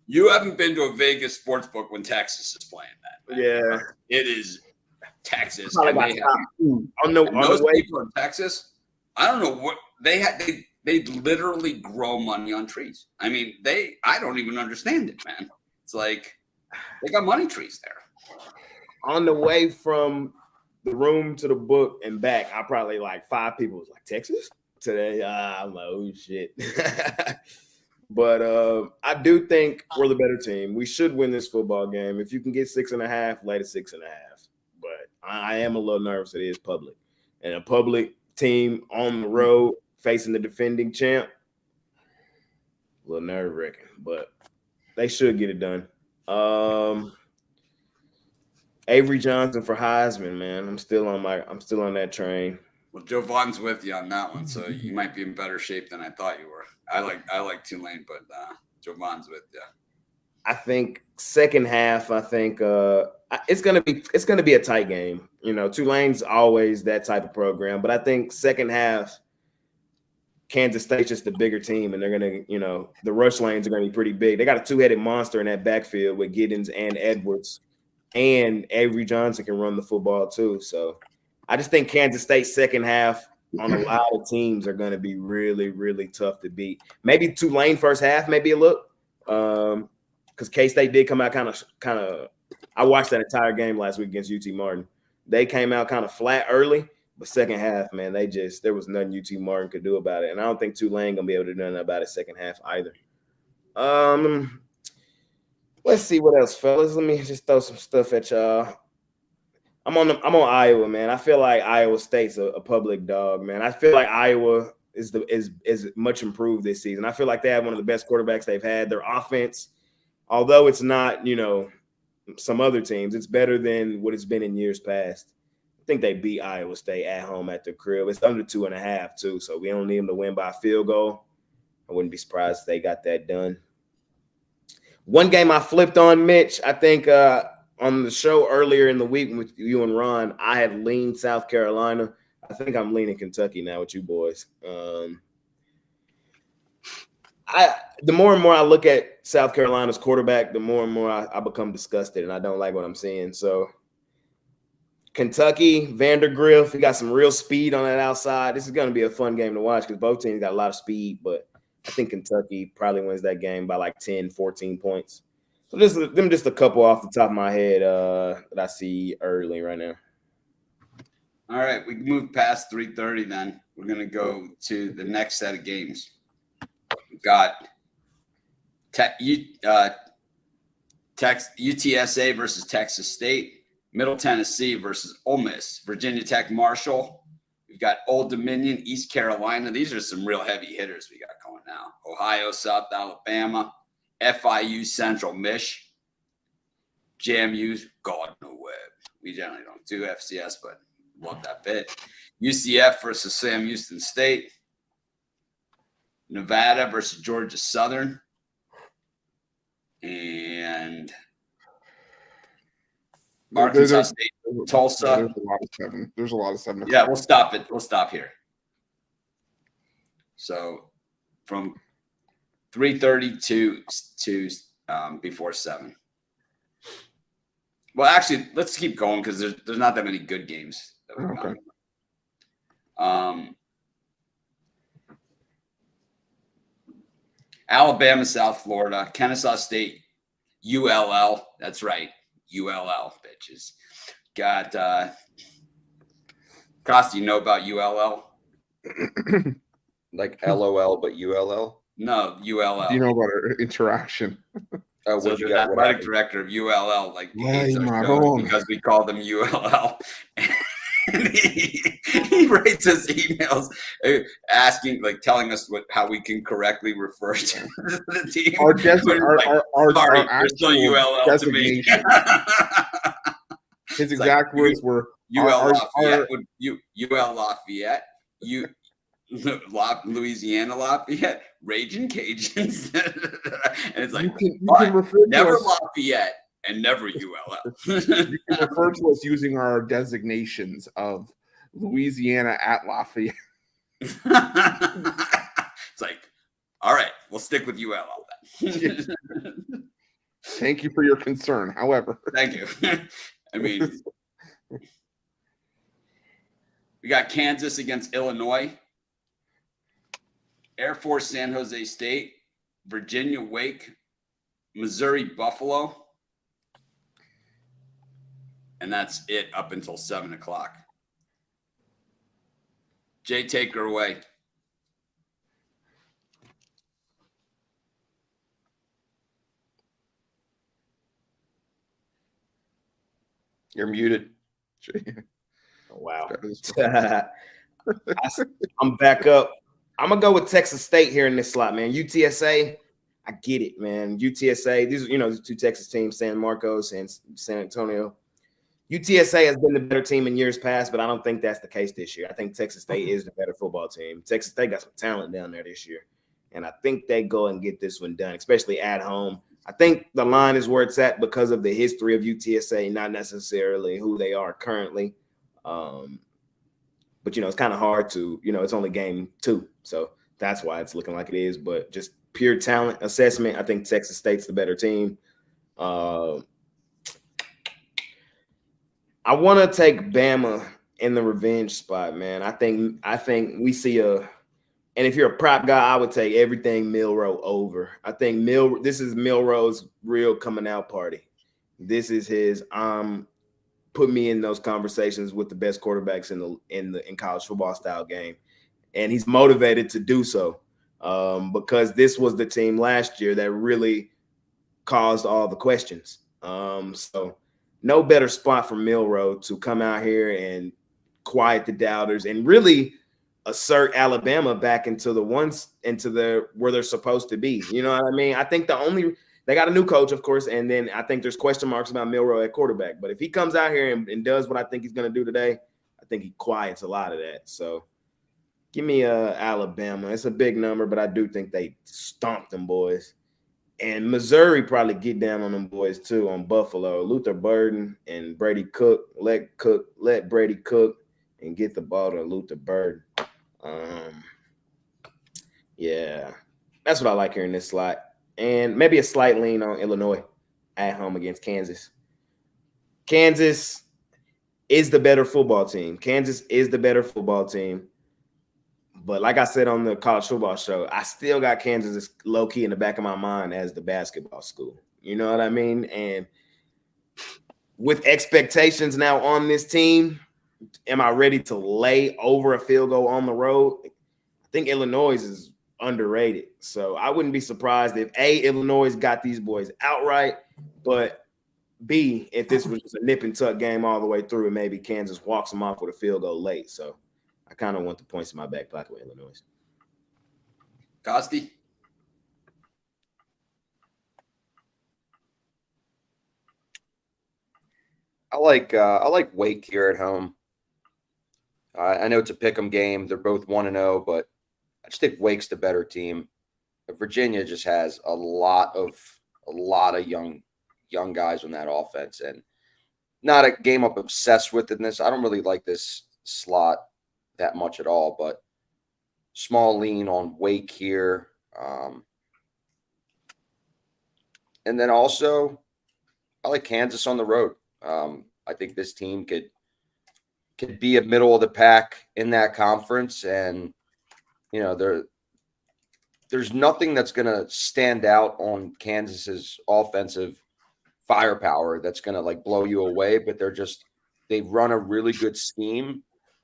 You haven't been to a Vegas sports book when Texas is playing that. Man. Yeah, It is Texas, Probably and about they have, on the and those way. people in Texas. I don't know what they had. They literally grow money on trees. I mean, I don't even understand it, man. It's like they got money trees there. On the way from the room to the book and back, I probably like 5 people was like, Texas today. I'm like, oh shit. But I do think we're the better team. We should win this football game. If you can get 6.5, lay to 6.5. But I am a little nervous. It is public, and a public team on the road facing the defending champ, a little nerve wracking. But they should get it done. Avery Johnson for Heisman, man. I'm still on that train. Well, Joe Vaughn's with you on that one, so you might be in better shape than I thought you were. I like Tulane, but Joe Vaughn's with you. I think second half. I think it's gonna be a tight game. You know, Tulane's always that type of program, but I think second half, Kansas State's just the bigger team, and they're gonna, the rush lanes are gonna be pretty big. They got a 2-headed monster in that backfield with Giddens and Edwards, and Avery Johnson can run the football too. So I just think Kansas State's second half on a lot of teams are going to be really, really tough to beat. Maybe Tulane first half, maybe a look, because K-State did come out kind of. I watched that entire game last week against UT Martin. They came out kind of flat early, but second half, man, there was nothing UT Martin could do about it, and I don't think Tulane gonna be able to do nothing about it second half either. Let's see what else, fellas. Let me just throw some stuff at y'all. I'm on Iowa, man. I feel like Iowa State's a public dog, man. I feel like Iowa is much improved this season. I feel like they have one of the best quarterbacks they've had. Their offense, although it's not, some other teams, it's better than what it's been in years past. I think they beat Iowa State at home at the crib. It's under 2.5 too, so we don't need them to win by a field goal. I wouldn't be surprised if they got that done. One game I flipped on, Mitch, I think on the show earlier in the week with you and Ron, I had leaned South Carolina. I think I'm leaning Kentucky now with you boys. The more and more I look at South Carolina's quarterback, the more and more I become disgusted, and I don't like what I'm seeing. So Kentucky, Vandergriff, we got some real speed on that outside. This is going to be a fun game to watch because both teams got a lot of speed, but I think Kentucky probably wins that game by like 10, 14 points. So just a couple off the top of my head that I see early right now. All right, we can move past 3:30 then. We're going to go to the next set of games. We've got UTSA versus Texas State, Middle Tennessee versus Ole Miss, Virginia Tech Marshall. We've got Old Dominion, East Carolina. These are some real heavy hitters we got going now. Ohio, South Alabama, FIU, Central Mich, JMU, Gardner Webb. We generally don't do FCS, but love that bit. UCF versus Sam Houston State, Nevada versus Georgia Southern, and Arkansas State, Tulsa. There's a lot of 7. Yeah, we'll stop it. We'll stop here. So from 3:30 to before 7. Well, actually, let's keep going because there's not that many good games. Okay. Alabama, South Florida, Kennesaw State, ULL. That's right, ULL, bitches. Got Costa, you know about ULL? Like LOL, but ULL? No, ULL. Do you know about our interaction? So the athletic director of ULL, like, hates our show because we call them ULL. And he writes us emails asking, like, telling us how we can correctly refer to the team. Our still ULL to me. His exact words were UL Lafayette, Louisiana Lafayette, Raging Cajuns, and it's like you can refer never to us, Lafayette and never ULL. You can refer to us using our designations of Louisiana at Lafayette. It's like All right, we'll stick with UL all then. Thank you for your concern. However, Thank you. I mean, we got Kansas against Illinois, Air Force San Jose State, Virginia Wake, Missouri Buffalo, and that's it up until 7 o'clock. Jay, take her away. You're muted. Wow. I'm back up. I'm gonna go with Texas State here in this slot, man. UTSA, I get it, man. UTSA, these are, the two Texas teams, San Marcos and San Antonio. UTSA has been the better team in years past, but I don't think that's the case this year. I think Texas State is the better football team. Texas State got some talent down there this year, and I think they go and get this one done, especially at home. I think the line is where it's at because of the history of UTSA, not necessarily who they are currently. But, it's kind of hard to, it's only game 2. So that's why it's looking like it is. But just pure talent assessment, I think Texas State's the better team. I want to take Bama in the revenge spot, man. I think we see and if you're a prop guy, I would take everything Milroe over. I think this is Milroe's real coming out party. This is his put me in those conversations with the best quarterbacks in college football style game, and he's motivated to do so because this was the team last year that really caused all the questions. So no better spot for Milroe to come out here and quiet the doubters and really assert Alabama back into where they're supposed to be. You know what I mean? I think they got a new coach, of course, and then I think there's question marks about Milroe at quarterback. But if he comes out here and does what I think he's going to do today, I think he quiets a lot of that. So give me Alabama. It's a big number, but I do think they stomped them boys. And Missouri probably get down on them boys too on Buffalo. Luther Burden and Brady Cook. Let Brady cook and get the ball to Luther Burden. Yeah, that's what I like here in this slot. And maybe a slight lean on Illinois at home against Kansas. Kansas is the better football team. But like I said on the college football show, I still got Kansas low-key in the back of my mind as the basketball school. You know what I mean? And with expectations now on this team, am I ready to lay over a field goal on the road? I think Illinois is underrated. So I wouldn't be surprised if Illinois got these boys outright, but B, if this was just a nip and tuck game all the way through, and maybe Kansas walks them off with a field goal late. So I kind of want the points in my back pocket with Illinois. Costi? I like Wake here at home. I know it's a pick'em game. They're both 1-0, but I just think Wake's the better team. Virginia just has a lot of young guys on that offense, and not a game I'm obsessed with in this. I don't really like this slot that much at all, but small lean on Wake here. And then also I like Kansas on the road. I think this team could be a middle of the pack in that conference, and there's nothing that's going to stand out on Kansas's offensive firepower that's going to like blow you away, but they run a really good scheme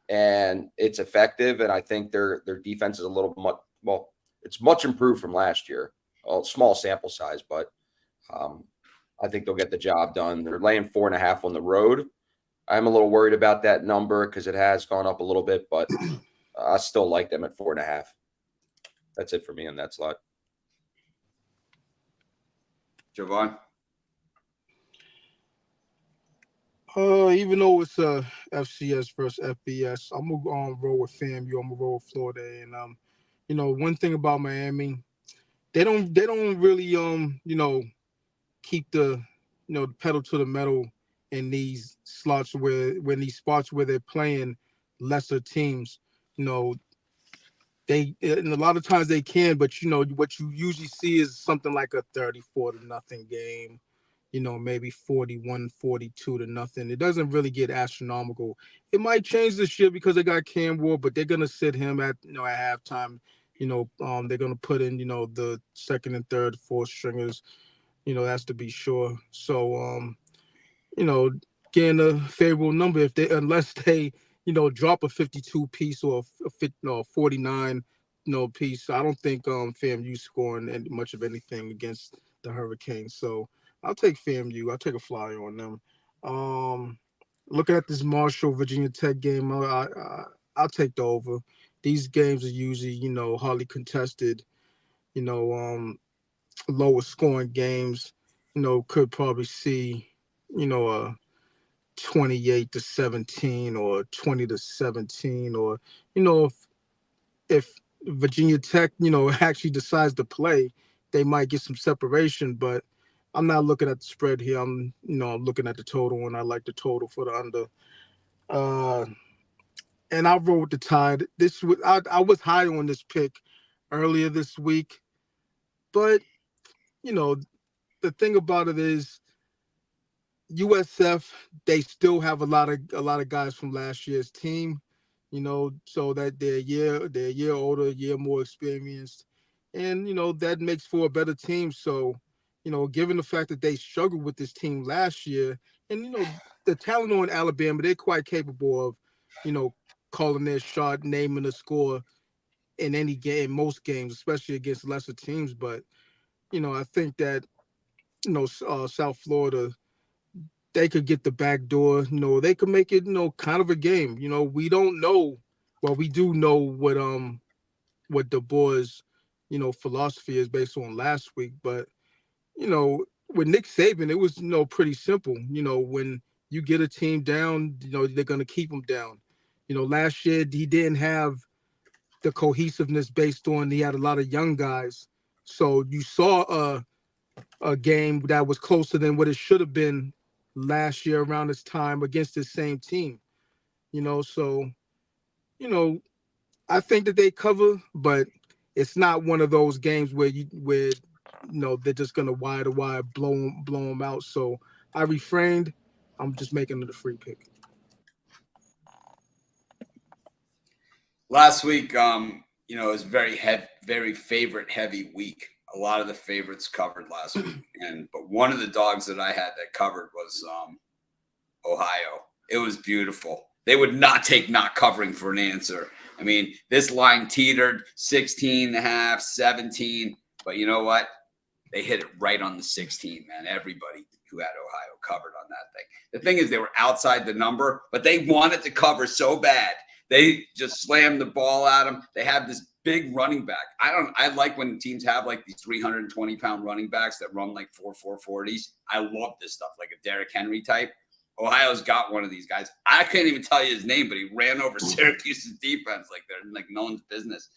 and it's effective. And I think their defense is a little much, it's much improved from last year. A small sample size, but I think they'll get the job done. They're laying 4.5 on the road. I'm a little worried about that number because it has gone up a little bit, but I still like them at 4.5. That's it for me in that slot. Javon? Even though it's FCS versus FBS, I'm gonna roll with FAMU. I'm gonna roll with Florida, and one thing about Miami, they don't really keep the the pedal to the metal in these slots when these spots where they're playing lesser teams. and a lot of times they can, but what you usually see is something like a 34-0 game, maybe 41-42-0. It doesn't really get astronomical. It might change this year because they got Cam Ward, but they're gonna sit him at at halftime. They're gonna put in the second and third, fourth stringers. That's to be sure. So getting a favorable number unless they drop a 52 piece or a 49 piece. I don't think FAMU scoring much of anything against the Hurricanes. So I'll take FAMU. I'll take a flyer on them. Looking at this Marshall Virginia Tech game, I'll take the over. These games are usually hardly contested. Lower scoring games. Could probably see a 28-17 or 20-17, or if Virginia Tech actually decides to play, they might get some separation. But I'm not looking at the spread here. I'm looking at the total, and I like the total for the under. And I rode the Tide. I was high on this pick earlier this week, but the thing about it is USF, they still have a lot of guys from last year's team, so that they're a year older, a year more experienced, and that makes for a better team. So, given the fact that they struggled with this team last year, and the talent on Alabama, they're quite capable of, calling their shot, naming the score in any game, most games, especially against lesser teams. But I think that South Florida, they could get the back door. They could make it, kind of a game. We don't know. Well, we do know what the boys, philosophy is based on last week. But, with Nick Saban, it was, pretty simple. When you get a team down, they're going to keep them down. Last year he didn't have the cohesiveness based on he had a lot of young guys. So you saw a game that was closer than what it should have been last year around this time against the same team. So I think that they cover, but it's not one of those games where they're just gonna wire to wire blow them out. So I refrained. I'm just making it a free pick. Last week, it was very favorite heavy week. A lot of the favorites covered last week, but one of the dogs that I had that covered was Ohio. It was beautiful. They would not take not covering for an answer. I mean, this line teetered 16.5, 17, but you know what? They hit it right on the 16, man. Everybody who had Ohio covered on that thing. The thing is, they were outside the number, but they wanted to cover so bad. They just slammed the ball at them. They have this big running back. I like when teams have like these 320-pound running backs that run like 4.40s. I love this stuff, like a Derrick Henry type. Ohio's got one of these guys. I can't even tell you his name, but he ran over Syracuse's defense like they're like no one's business.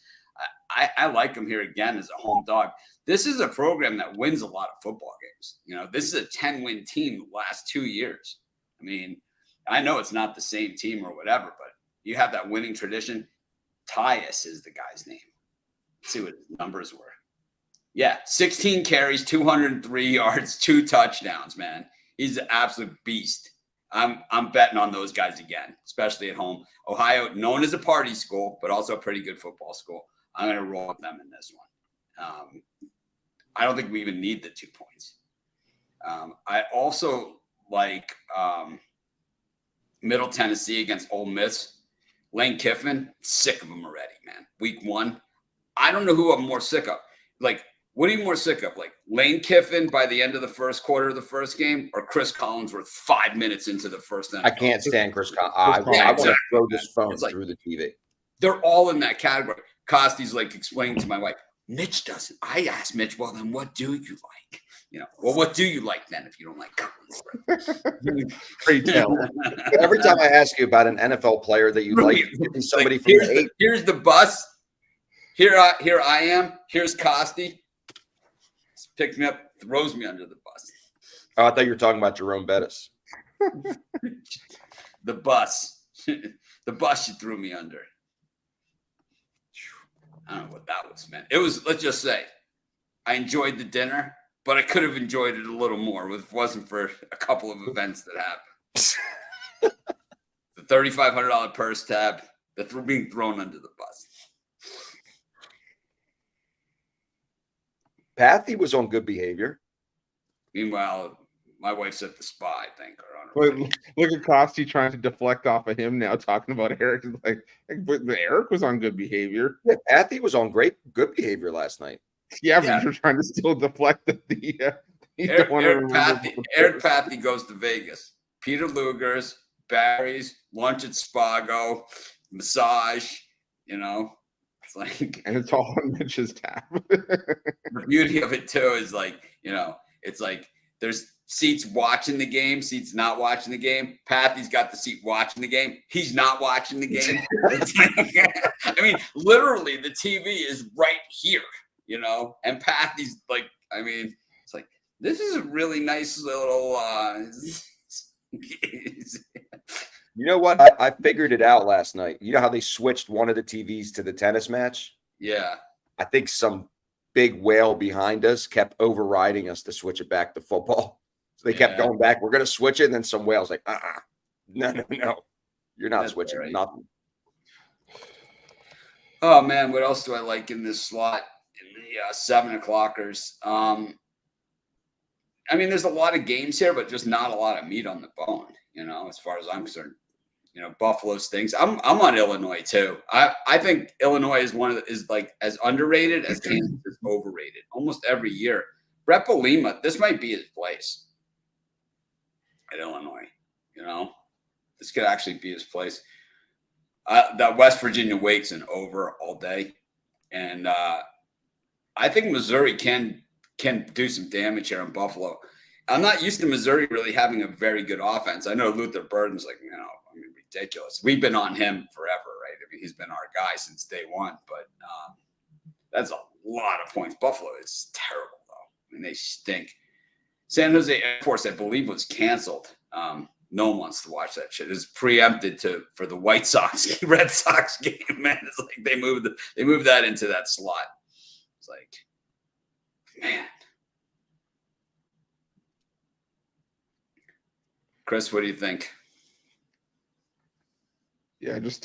I like him here again as a home dog. This is a program that wins a lot of football games. This is a 10-win team the last 2 years. I mean, I know it's not the same team or whatever, but you have that winning tradition. Tyus is the guy's name. Let's see what his numbers were. Yeah, 16 carries, 203 yards, 2 touchdowns, man. He's an absolute beast. I'm betting on those guys again, especially at home. Ohio, known as a party school, but also a pretty good football school. I'm going to roll with them in this one. I don't think we even need the 2 points. I also like Middle Tennessee against Ole Miss. Lane Kiffin, sick of him already, man. Week 1. I don't know who I'm more sick of. Like, what are you more sick of? Like Lane Kiffin by the end of the first quarter of the first game, or Chris Collinsworth 5 minutes into the first NFL? I can't stand Chris Collins. I want to throw this phone through the TV. They're all in that category. Costy's like explaining to my wife, Mitch doesn't. I asked Mitch, well, then what do you like? Well, what do you like then if you don't like Collins? Pretty tell. Every time I ask you about an NFL player that you like, somebody like, from the 8. Here's the bus. Here I am. Here's Costy. Picks me up, throws me under the bus. Oh, I thought you were talking about Jerome Bettis. The bus. The bus you threw me under. I don't know what that was, man. It was, let's just say, I enjoyed the dinner, but I could have enjoyed it a little more if it wasn't for a couple of events that happened. The $3,500 purse tab, being thrown under the bus. Pathy was on good behavior. Meanwhile, my wife's at the spa, I think. Or on her Look at Costi trying to deflect off of him now, talking about Eric. Like, but Eric was on good behavior. Yeah, Pathy was on good behavior last night. Yeah, but you're trying to still deflect the Eric Pathy goes to Vegas. Peter Luger's, Barry's, lunch at Spago, massage, It's like, and it's all on Mitch's tab. The beauty of it too is it's like there's seats watching the game, seats not watching the game. Pathy's got the seat watching the game. He's not watching the game. I mean, literally the TV is right here, and Pathy's like, it's like, this is a really nice little, You know what? I figured it out last night. You know how they switched one of the TVs to the tennis match? Yeah. I think some big whale behind us kept overriding us to switch it back to football. So they kept going back. We're going to switch it. And then some whales like, no. You're not switching. Right. Nothing. Oh, man. What else do I like in this slot? In the 7 o'clockers. There's a lot of games here, but just not a lot of meat on the bone, as far as I'm concerned. Buffalo stinks. I'm on Illinois too. I think Illinois is like as underrated as Kansas is overrated almost every year. Brett Bielema, this might be his place at Illinois. This could actually be his place. That West Virginia Wake's an over all day, and I think Missouri can do some damage here in Buffalo. I'm not used to Missouri really having a very good offense. I know Luther Burden's like, ridiculous. We've been on him forever, right? He's been our guy since day one, but that's a lot of points. Buffalo is terrible, though. They stink. San Jose Air Force, I believe, was canceled. No one wants to watch that shit. It's preempted for the White Sox, Red Sox game, man. It's like they moved that into that slot. It's like, man. Chris, what do you think? Yeah, just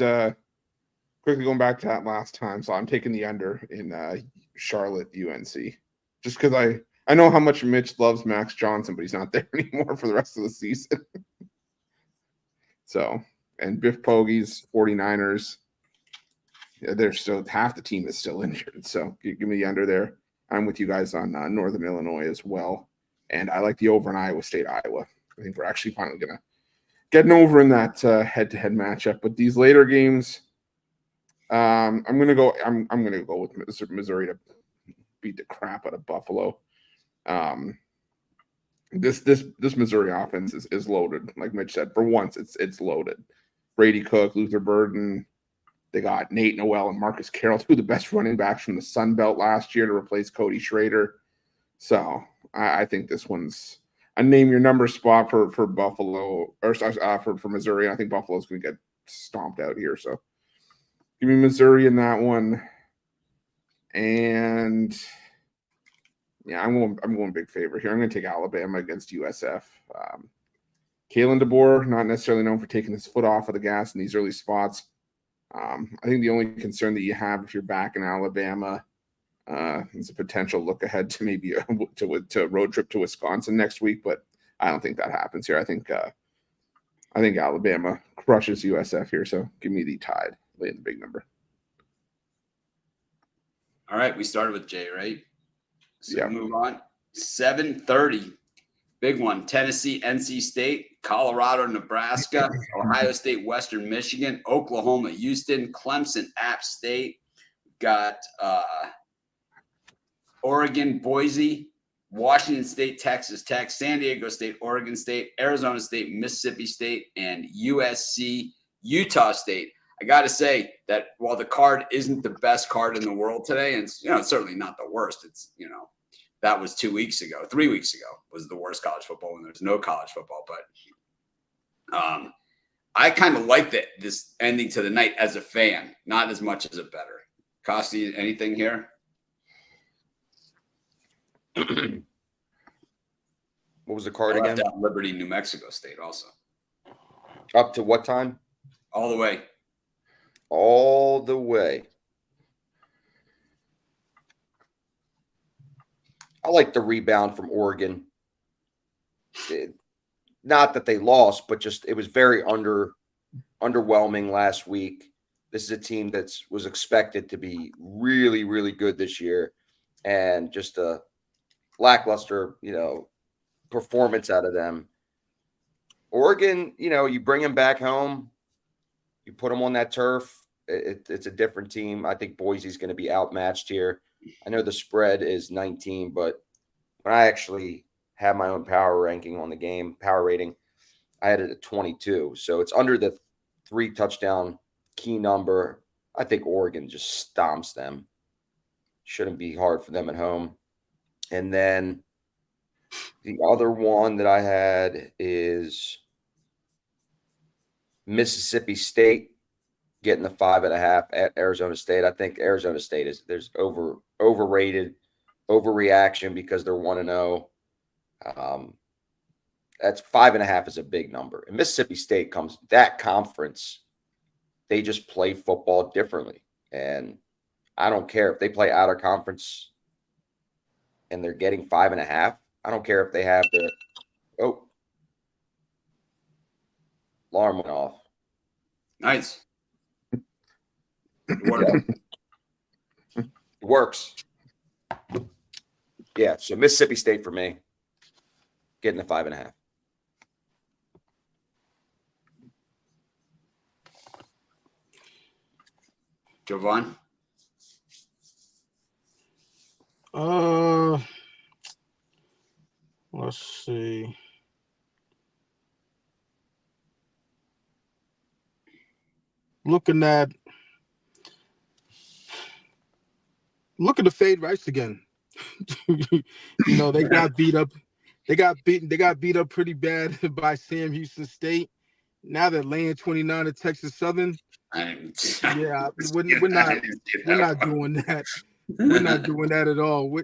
quickly going back to that last time. So I'm taking the under in Charlotte UNC, just because I know how much Mitch loves Max Johnson, but he's not there anymore for the rest of the season. So, and Biff Pogge's 49ers, they're still half the team is still injured. So give me the under there. I'm with you guys on Northern Illinois as well, and I like the over in Iowa State, Iowa. I think we're actually finally gonna getting over in that head-to-head matchup. But these later games, I'm gonna go with Missouri to beat the crap out of Buffalo. This Missouri offense is loaded, like Mitch said. For once, it's loaded. Brady Cook, Luther Burden, they got Nate Noel and Marcus Carroll, two of the best running backs from the Sun Belt last year to replace Cody Schrader. So I think this one's a name your number spot for Buffalo or for Missouri. I think Buffalo's going to get stomped out here. So give me Missouri in that one. And yeah, I'm going big favor here. I'm going to take Alabama against USF. Kalen DeBoer, not necessarily known for taking his foot off of the gas in these early spots. I think the only concern that you have if you're back in Alabama is a potential look ahead to maybe to a road trip to Wisconsin next week, but I don't think that happens here. I think Alabama crushes USF here, so give me the Tide, lay in the big number. All right, we started with Jay, right? So Yeah. Move on. 7:30, big one. Tennessee, NC State, Colorado, Nebraska, Ohio State, Western Michigan, Oklahoma, Houston, Clemson, App State. Got Oregon, Boise, Washington State, Texas Tech, San Diego State, Oregon State, Arizona State, Mississippi State, and USC, Utah State. I got to say that while the card isn't the best card in the world today, and it's certainly not the worst. It's that was 2 weeks ago, 3 weeks ago was the worst college football when there's no college football. But I kind of like this ending to the night as a fan, not as much as a bettor. Costi, anything here? What was the I card left again? out Liberty, New Mexico State also. Up to what time? All the way. All the way. I like the rebound from Oregon. Not that they lost, but just it was very underwhelming last week. This is a team that was expected to be really, really good this year, and just a lackluster, performance out of them. Oregon, you bring them back home, you put them on that turf. It's a different team. I think Boise's going to be outmatched here. I know the spread is 19, but when I actually had my own power ranking on the game, power rating, I had it at 22. So it's under the 3 touchdown key number. I think Oregon just stomps them. Shouldn't be hard for them at home. And then the other one that I had is Mississippi State getting the 5.5 at Arizona State. I think Arizona State there's overrated, overreaction because they're 1-0. That's 5.5 is a big number. And Mississippi State that conference, they just play football differently. And I don't care if they play out of conference and they're getting 5.5. I don't care if they have alarm went off. Nice. It works. Yeah, so Mississippi State for me, getting the 5.5. Jovan? Let's see. Looking at the fade Rice again. They got beat up. They got beat up pretty bad by Sam Houston State. Now they're laying 29 at Texas Southern. Yeah, we're not doing that. We're not doing that at all.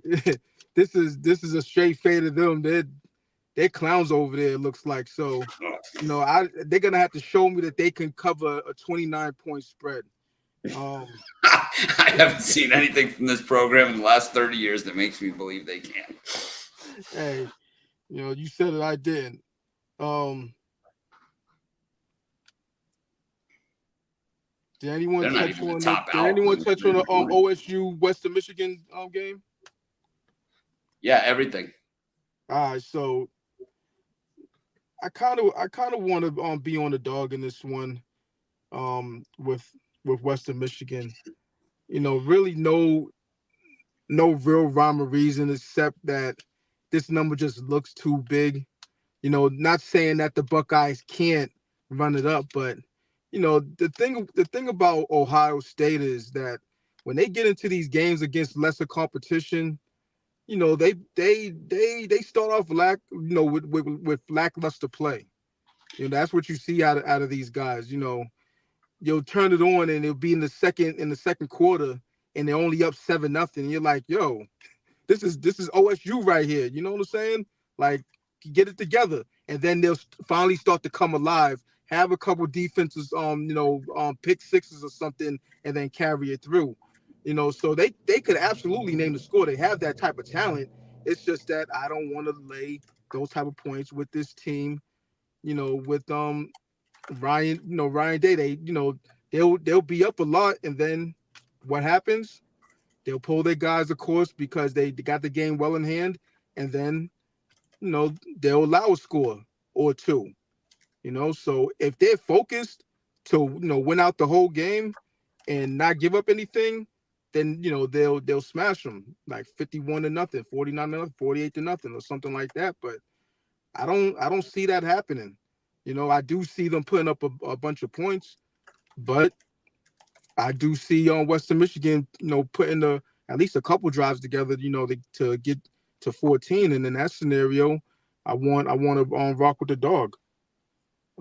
This is a straight fade of them. They're clowns over there, it looks like. So, they're gonna have to show me that they can cover a 29-point spread. I haven't seen anything from this program in the last 30 years that makes me believe they can. Hey, you said it, I did. Did anyone touch on the OSU Western Michigan game? Yeah, everything. All right, so I kind of want to be on the dog in this one, with Western Michigan. Really no real rhyme or reason except that this number just looks too big. Not saying that the Buckeyes can't run it up, but the thing about Ohio State is that when they get into these games against lesser competition, they start off with lackluster play. That's what you see out of these guys. You'll turn it on and it'll be in the second quarter and they're only up 7-0. You're like, yo, this is OSU right here. You know what I'm saying? Like, get it together, and then they'll finally start to come alive. Have a couple defenses, pick sixes or something, and then carry it through. So they could absolutely name the score. They have that type of talent. It's just that I don't want to lay those type of points with this team. With Ryan Day. They'll be up a lot, and then what happens? They'll pull their guys, of course, because they got the game well in hand, and then they'll allow a score or two. So if they're focused to win out the whole game and not give up anything, then they'll smash them like 51-0, 49-0, 48-0, or something like that. But I don't see that happening. I do see them putting up a bunch of points, but I do see Western Michigan putting at least a couple drives together to get to 14, and in that scenario, I want to rock with the dog.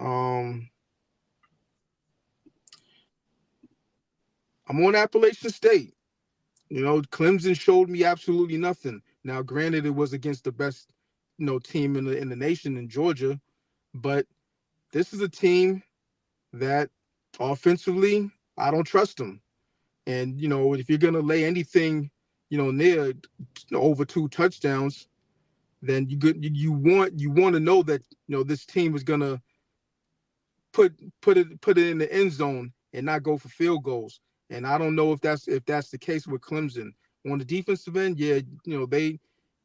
I'm on Appalachian State. Clemson showed me absolutely nothing. Now, granted, it was against the best, team in the nation in Georgia, but this is a team that offensively, I don't trust them. And if you're gonna lay anything, near over 2 touchdowns, then you want to know that this team is gonna put it in the end zone and not go for field goals. And I don't know if that's the case with Clemson. On the defensive end, yeah,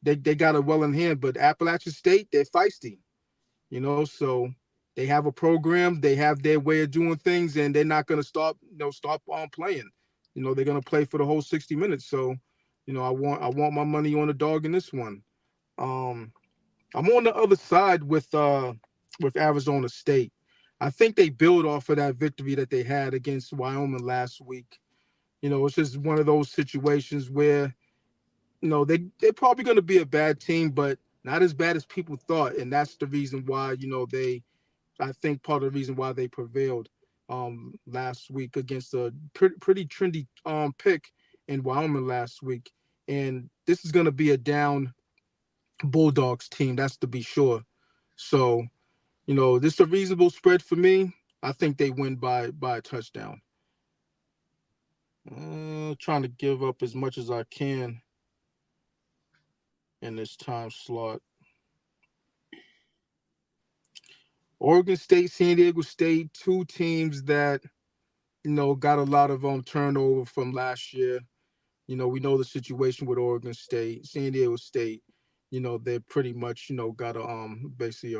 they got it well in hand, but Appalachian State, they're feisty, so they have a program, they have their way of doing things, and they're not going to stop playing. They're going to play for the whole 60 minutes. So, I want my money on the dog in this one. I'm on the other side with Arizona State. I think they build off of that victory that they had against Wyoming last week. It's just one of those situations where, they're probably going to be a bad team, but not as bad as people thought. And that's the reason why, I think part of the reason why they prevailed last week against a pretty trendy pick in Wyoming last week. And this is going to be a down Bulldogs team, that's to be sure. So, this is a reasonable spread for me. I think they win by a touchdown. Trying to give up as much as I can in this time slot. Oregon State, San Diego State, two teams that, got a lot of turnover from last year. We know the situation with Oregon State, San Diego State. They're pretty much, got a basically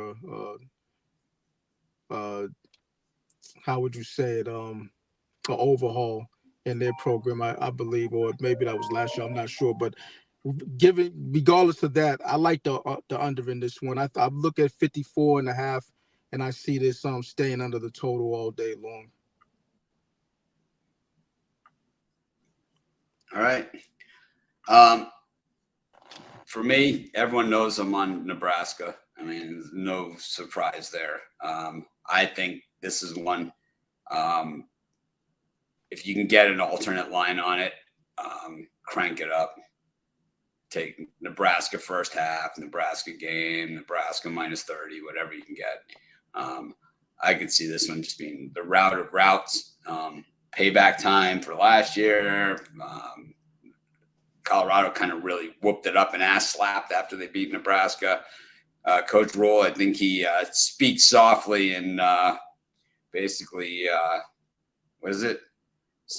how would you say it, an overhaul in their program, I believe, or maybe that was last year. I'm not sure, but regardless of that, I like the under in this one. I look at 54.5, and I see this staying under the total all day long. All right. For me, everyone knows I'm on Nebraska. I mean, no surprise there. I think this is one. If you can get an alternate line on it, crank it up. Take Nebraska first half, Nebraska game, Nebraska -30, whatever you can get. I could see this one just being the route of routes. Payback time for last year. Colorado kind of really whooped it up and ass slapped after they beat Nebraska. Coach Roll, I think he speaks softly and basically, what is it?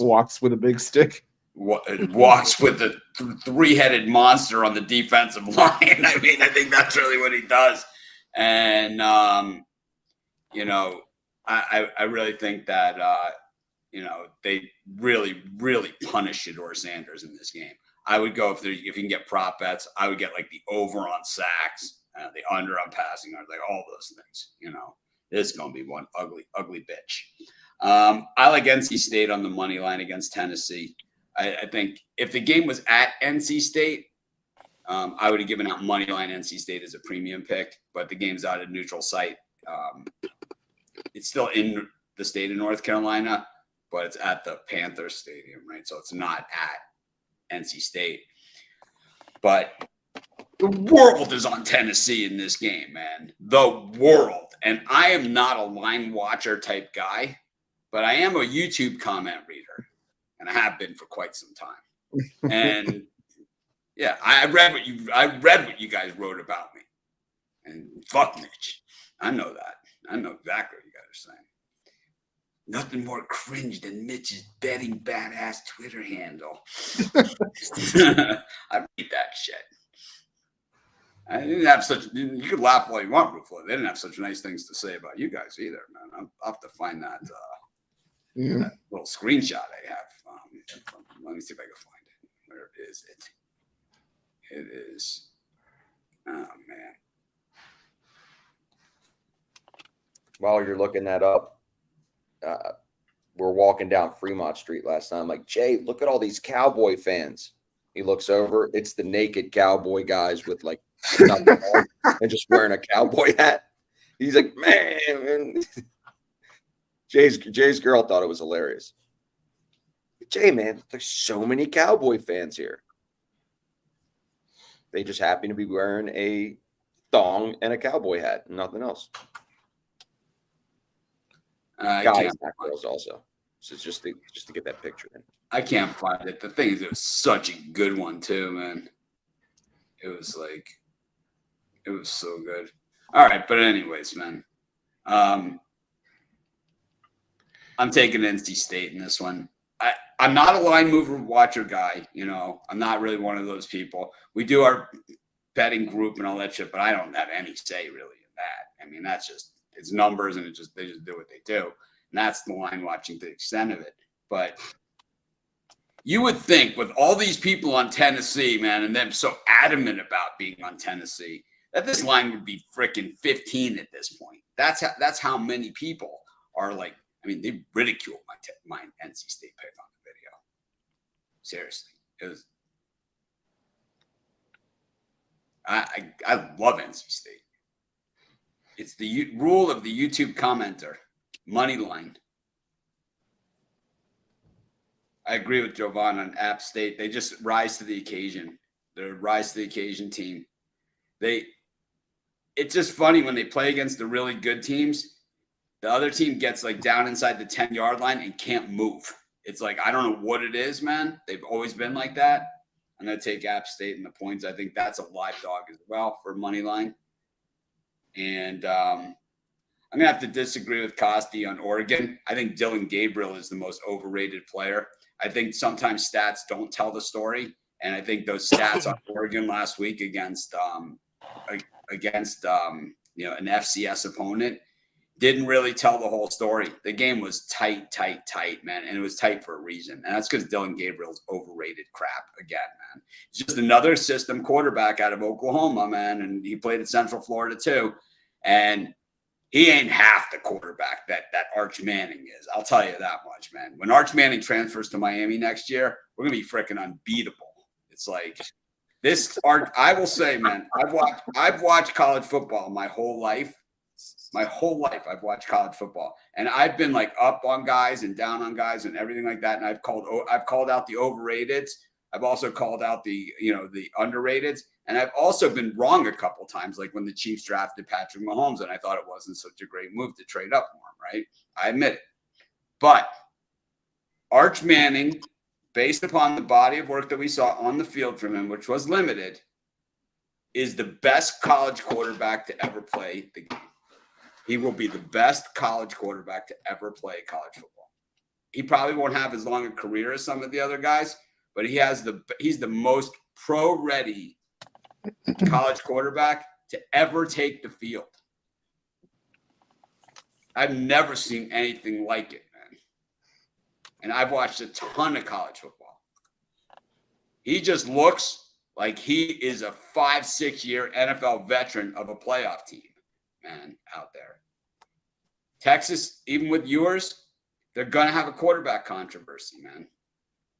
Walks with a big stick. Walks with the three-headed monster on the defensive line. I mean, I think that's really what he does. And, I really think that, they really, really punish Shedeur Sanders in this game. I would go if you can get prop bets, I would get like the over on sacks, the under on passing yards, like all those things. This is going to be one ugly, ugly bitch. I like NC State on the money line against Tennessee. I think if the game was at NC State, I would have given out money line NC State as a premium pick, but the game's out at neutral site. It's still in the state of North Carolina, but it's at the Panther Stadium, right? So it's not at NC State. But the world is on Tennessee in this game, man. The world. And I am not a line watcher type guy, but I am a YouTube comment reader, and I have been for quite some time. And yeah, I read what you guys wrote about me. And fuck Mitch. I know that. I know exactly what you guys are saying. Nothing more cringe than Mitch's betting badass Twitter handle. I read that shit. I didn't have such. You could laugh all you want, Ruflo. They didn't have such nice things to say about you guys either, man. I'll have to find that, that little screenshot I have. Let me see if I can find it. Where is it? It is. Oh man. While you're looking that up, we're walking down Fremont Street last night. I'm like, Jay, look at all these Cowboy fans. He looks over. It's the naked Cowboy guys with like nothing on and just wearing a cowboy hat. He's like, man. Jay's girl thought it was hilarious. Jay, man, there's so many Cowboy fans here. They just happen to be wearing a thong and a cowboy hat, and nothing else. Guys, not girls, also. So just to get that picture in. I can't find it. The thing is, it was such a good one too, man. It was so good. All right, but anyways, man, I'm taking NC State in this one. I'm not a line mover watcher guy. You know, I'm not really one of those people. We do our betting group and all that shit, but I don't have any say really in that. I mean, that's just it's numbers, and they just do what they do, and that's the line watching to the extent of it. But you would think with all these people on Tennessee, man, and them so adamant about being on Tennessee, that this line would be freaking 15 at this point. That's how many people are like. I mean, they ridiculed my NC State pick on the video. Seriously, it was. I love NC State. It's the rule of the YouTube commenter, money line. I agree with Jovan on App State. They just rise to the occasion. They're a rise to the occasion team. It's just funny when they play against the really good teams. The other team gets like down inside the 10-yard line and can't move. It's like, I don't know what it is, man. They've always been like that. I'm going to take App State and the points. I think that's a live dog as well for money line. And I'm going to have to disagree with Costi on Oregon. I think Dylan Gabriel is the most overrated player. I think sometimes stats don't tell the story. And I think those stats on Oregon last week against an FCS opponent didn't really tell the whole story. The game was tight, man. And it was tight for a reason. And that's because Dylan Gabriel's overrated crap again, man. He's just another system quarterback out of Oklahoma, man. And he played at Central Florida too. And he ain't half the quarterback that Arch Manning is. I'll tell you that much, man. When Arch Manning transfers to Miami next year, we're going to be freaking unbeatable. It's like this Arch. I will say, man, I've watched college football my whole life. I've watched college football, and I've been like up on guys and down on guys and everything like that. And I've called out the overrateds. I've also called out the underrateds, and I've also been wrong a couple times, like when the Chiefs drafted Patrick Mahomes, and I thought it wasn't such a great move to trade up for him. Right, I admit it. But Arch Manning, based upon the body of work that we saw on the field from him, which was limited, is the best college quarterback to ever play the game. He will be the best college quarterback to ever play college football. He probably won't have as long a career as some of the other guys, but he's the most pro-ready college quarterback to ever take the field. I've never seen anything like it, man. And I've watched a ton of college football. He just looks like he is a 5-6 year NFL veteran of a playoff team, man, out there. Texas, even with yours, they're going to have a quarterback controversy, man.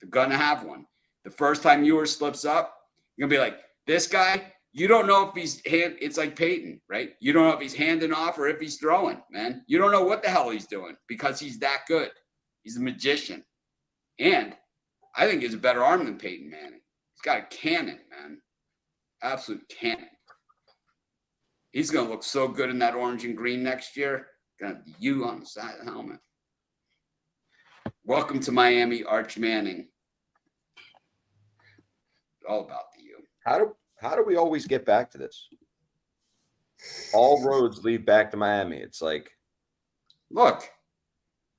They're going to have one. The first time yours slips up, you're going to be like, this guy, you don't know if it's like Peyton, right? You don't know if he's handing off or if he's throwing, man. You don't know what the hell he's doing because he's that good. He's a magician. And I think he's a better arm than Peyton Manning. He's got a cannon, man. Absolute cannon. He's going to look so good in that orange and green next year. Going to be you on the side of the helmet. Welcome to Miami, Arch Manning. All about the you. How do we always get back to this? All roads lead back to Miami. It's like, look,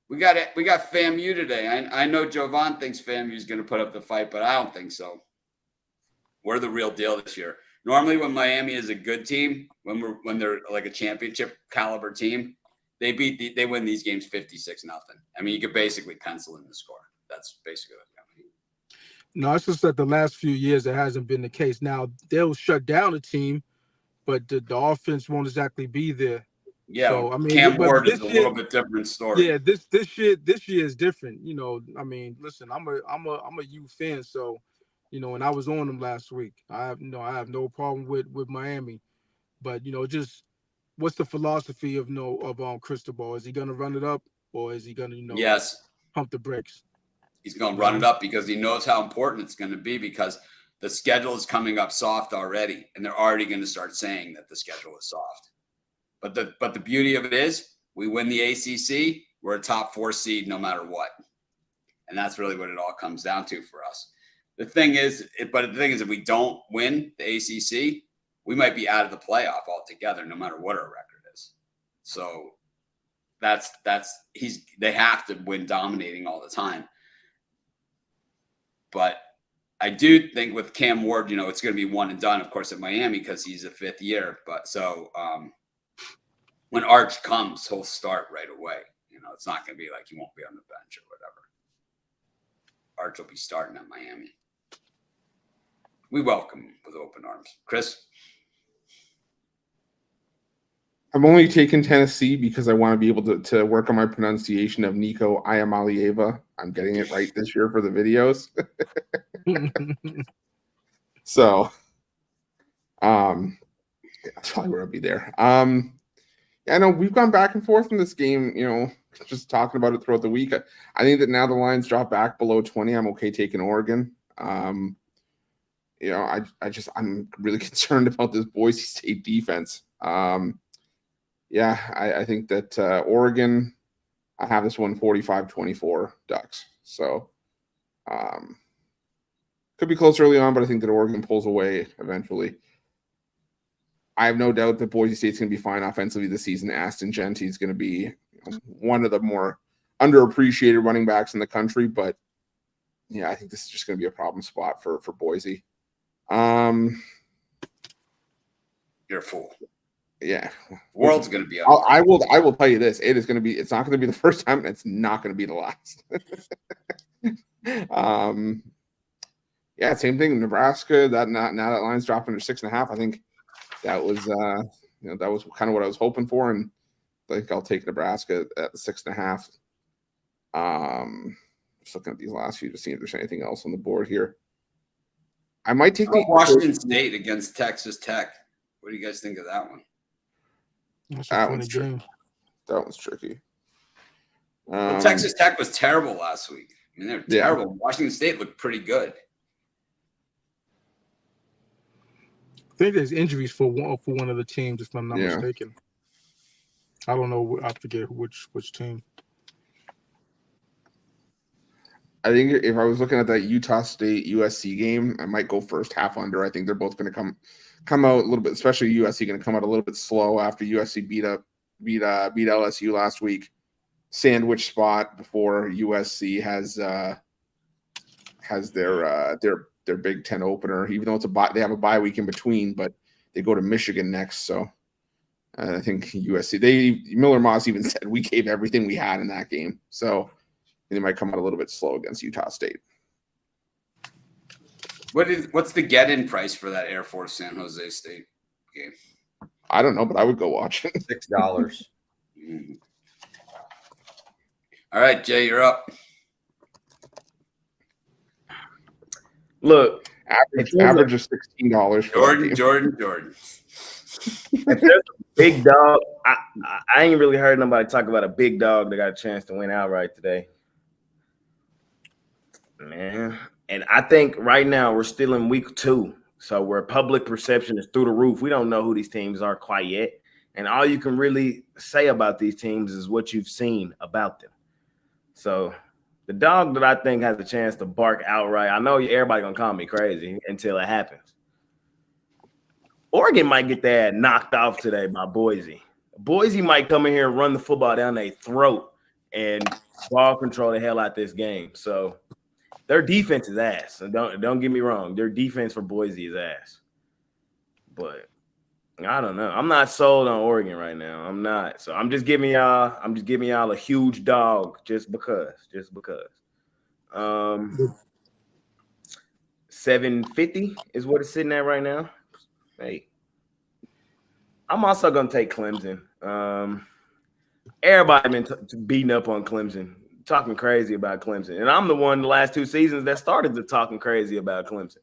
we got FAMU today. I know Jovan thinks FAMU is going to put up the fight, but I don't think so. We're the real deal this year. Normally, when Miami is a good team, when they're like a championship caliber team, they win these games 56-0. I mean, you could basically pencil in the score. That's basically what I mean. No, it's just that the last few years it hasn't been the case. Now they'll shut down a team, but the offense won't exactly be there. Yeah, so, I mean, Cam Ward is a little bit different story. Yeah, this year is different. You know, I mean, listen, I'm a U fan, so you know, and I was on them last week. I have no problem with Miami, but you know, just what's the philosophy of Cristobal? Is he gonna run it up or is he gonna yes, pump the brakes? He's going to run it up because he knows how important it's going to be, because the schedule is coming up soft already, and they're already going to start saying that the schedule is soft. But the beauty of it is, we win the ACC, we're a top 4 seed no matter what. And that's really what it all comes down to for us. The thing is, if we don't win the ACC, we might be out of the playoff altogether, no matter what our record is. So they have to win dominating all the time. But I do think with Cam Ward, it's going to be one and done, of course, at Miami, because he's a 5th year. But so when Arch comes, he'll start right away. It's not going to be like he won't be on the bench or whatever. Arch will be starting at Miami. We welcome him with open arms. Chris? I'm only taking Tennessee because I want to be able to work on my pronunciation of Nico Iamaleava. I'm getting it right this year for the videos. So, that's probably where I'll be there. I know we've gone back and forth in this game, just talking about it throughout the week. I think that now the lines drop back below 20. I'm okay taking Oregon. I'm really concerned about this Boise State defense. I think that Oregon, I have this one 45-24 Ducks. So could be close early on, but I think that Oregon pulls away eventually. I have no doubt that Boise State's going to be fine offensively this season. Aston Genty is going to be one of the more underappreciated running backs in the country, but I think this is just going to be a problem spot for Boise. You're a fool. Yeah, World's going to be. I will tell you this: it's not going to be the first time, and it's not going to be the last. Same thing. Nebraska. Now that line's dropping to 6.5. I think that was that was kind of what I was hoping for, and I think I'll take Nebraska at 6.5. Just looking at these last few to see if there's anything else on the board here. I might take the Washington State against Texas Tech. What do you guys think of that one? That one's tricky. That one's tricky. Well, Texas Tech was terrible last week. I mean, they were terrible. Washington State looked pretty good. I think there's injuries for one of the teams, if I'm not mistaken. I don't know. I forget which team. I think if I was looking at that Utah State USC game, I might go first half under. I think they're both going to come out a little bit, especially USC going to come out a little bit slow after USC beat LSU last week. Sandwich spot before USC has their Big Ten opener, even though they have a bye week in between, but they go to Michigan next. So I think USC, Miller Moss even said we gave everything we had in that game. So they might come out a little bit slow against Utah State. What's the get-in price for that Air Force San Jose State game? I don't know, but I would go watch it. $6. All right, Jay, you're up. Look, average of $16. Jordan. If there's a big dog, I ain't really heard nobody talk about a big dog that got a chance to win outright today. Man. And I think right now we're still in week 2. So where public perception is through the roof. We don't know who these teams are quite yet. And all you can really say about these teams is what you've seen about them. So the dog that I think has a chance to bark outright, I know everybody going to call me crazy until it happens. Oregon might get their knocked off today by Boise. Boise might come in here and run the football down their throat and ball control the hell out this game. So their defense is ass. So don't get me wrong. Their defense for Boise is ass. But I don't know. I'm not sold on Oregon right now. I'm not. So I'm just giving y'all a huge dog just because. 750 is what it's sitting at right now. Hey. I'm also gonna take Clemson. Everybody been beating up on Clemson, talking crazy about Clemson. And I'm the one the last 2 seasons that started to talking crazy about Clemson.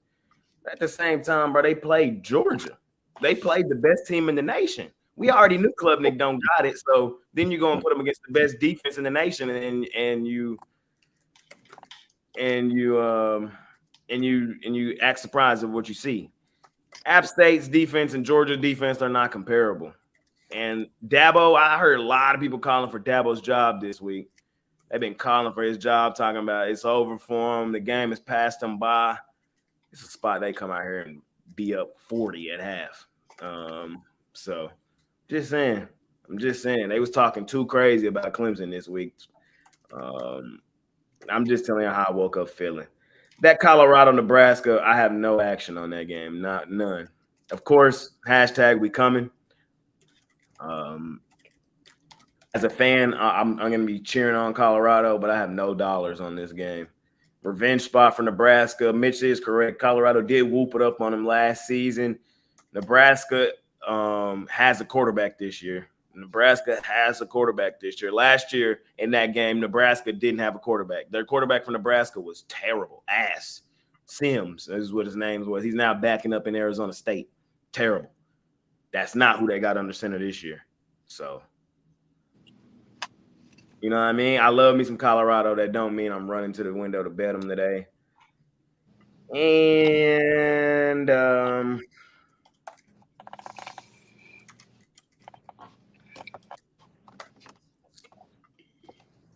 At the same time, bro, they played Georgia. They played the best team in the nation. We already knew Klubnik don't got it. So then you go and put them against the best defense in the nation, and you and you act surprised at what you see. App State's defense and Georgia defense are not comparable. And Dabo, I heard a lot of people calling for Dabo's job this week. They've been calling for his job, talking about it's over for him. The game has passed him by. It's a spot they come out here and be up 40 at half. So just saying. I'm just saying. They was talking too crazy about Clemson this week. I'm just telling you how I woke up feeling. That Colorado-Nebraska, I have no action on that game. None. Of course, hashtag we coming. As a fan, I'm going to be cheering on Colorado, but I have no dollars on this game. Revenge spot for Nebraska. Mitch is correct. Colorado did whoop it up on them last season. Nebraska has a quarterback this year. Nebraska has a quarterback this year. Last year in that game, Nebraska didn't have a quarterback. Their quarterback for Nebraska was terrible. Ass. Sims is what his name was. He's now backing up in Arizona State. Terrible. That's not who they got under center this year. So, you know what I mean? I love me some Colorado. That don't mean I'm running to the window to bet them today. And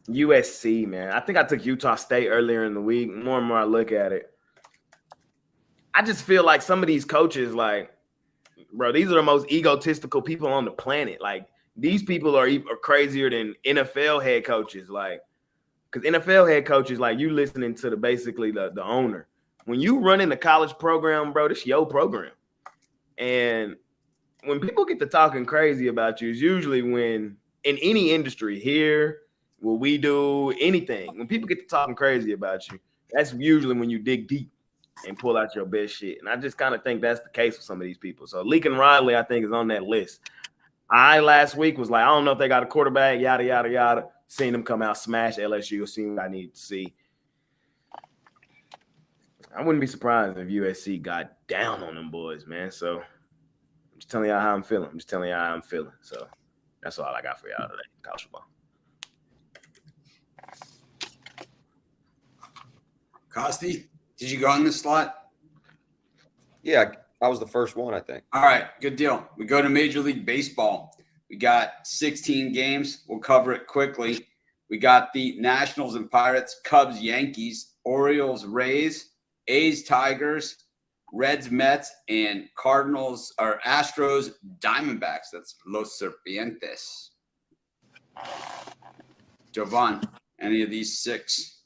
USC, man. I think I took Utah State earlier in the week. More and more I look at it, I just feel like some of these coaches, like, bro, these are the most egotistical people on the planet. Like, these people are crazier than NFL head coaches. Like, because NFL head coaches, like, you listening to basically the owner. When you run in the college program, bro, this your program. And when people get to talking crazy about you, it's usually when in any industry here, what we do, anything, when people get to talking crazy about you, that's usually when you dig deep and pull out your best shit. And I just kind of think that's the case with some of these people. So Lincoln Riley, I think, is on that list. I last week was like, I don't know if they got a quarterback, yada, yada, yada. Seen them come out, smash LSU, seen what I need to see. I wouldn't be surprised if USC got down on them boys, man. So I'm just telling y'all how I'm feeling. So that's all I got for y'all today. College football. Costi, did you go on this slot? Yeah, I was the first one, I think. All right, good deal. We go to Major League Baseball. We got 16 games. We'll cover it quickly. We got the Nationals and Pirates, Cubs, Yankees, Orioles, Rays, A's, Tigers, Reds, Mets, and Cardinals or Astros, Diamondbacks. That's Los Serpientes. Jovan, any of these six?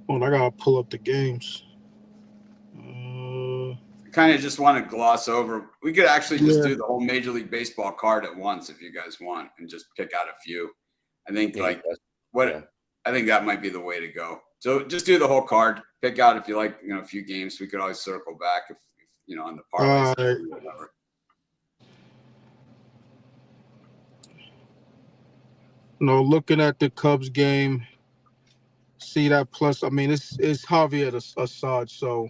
Well, I gotta pull up the games. Kind of just want to gloss over. We could actually just do the whole Major League Baseball card at once if you guys want, and just pick out a few. I think I think that might be the way to go. So just do the whole card. Pick out if you like, a few games. We could always circle back if on the parlays or whatever. No, looking at the Cubs game, see that plus. I mean, it's Javier Assad, so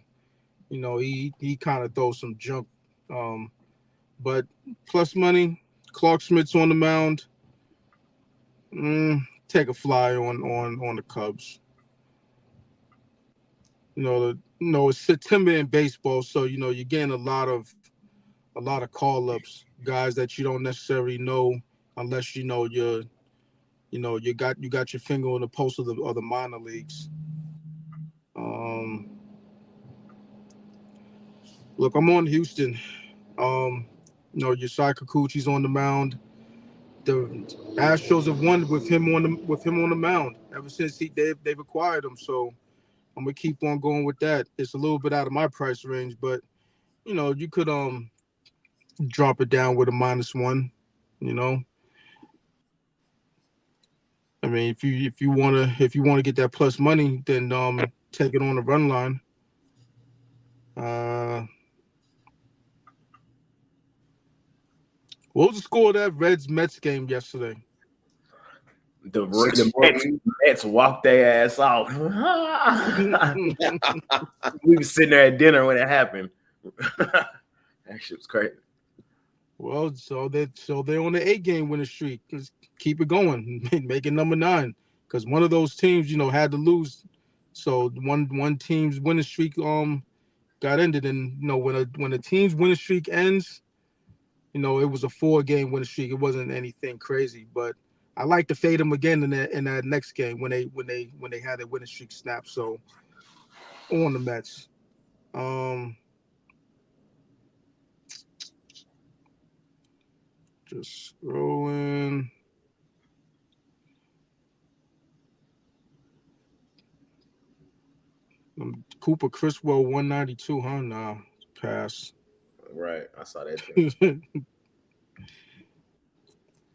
he kind of throws some junk. But plus money, Clark Smith's on the mound. Take a flyer on the Cubs. It's September in baseball, so you're getting a lot of call-ups, guys that you don't necessarily know unless you got your finger on the pulse of the minor leagues. Look, I'm on Houston. Yosai Kikuchi's on the mound. The Astros have won with him on the mound ever since they've acquired him. So I'm gonna keep on going with that. It's a little bit out of my price range, but you could drop it down with a -1. I mean, if you wanna get that plus money, then take it on the run line. What was the score of that Reds-Mets game yesterday? The Mets walked their ass off. We were sitting there at dinner when it happened. That shit was crazy. Well, so they're on the 8-game winning streak. Just keep it going. Make it number 9. because one of those teams, had to lose. So one team's winning streak got ended, and when a team's winning streak ends, it was a 4-game winning streak. It wasn't anything crazy, but I like to fade them again in that next game when they had their winning streak snap. So on the Mets. Just scrolling. Cooper Criswell 192, huh? Nah, pass. Right, I saw that too.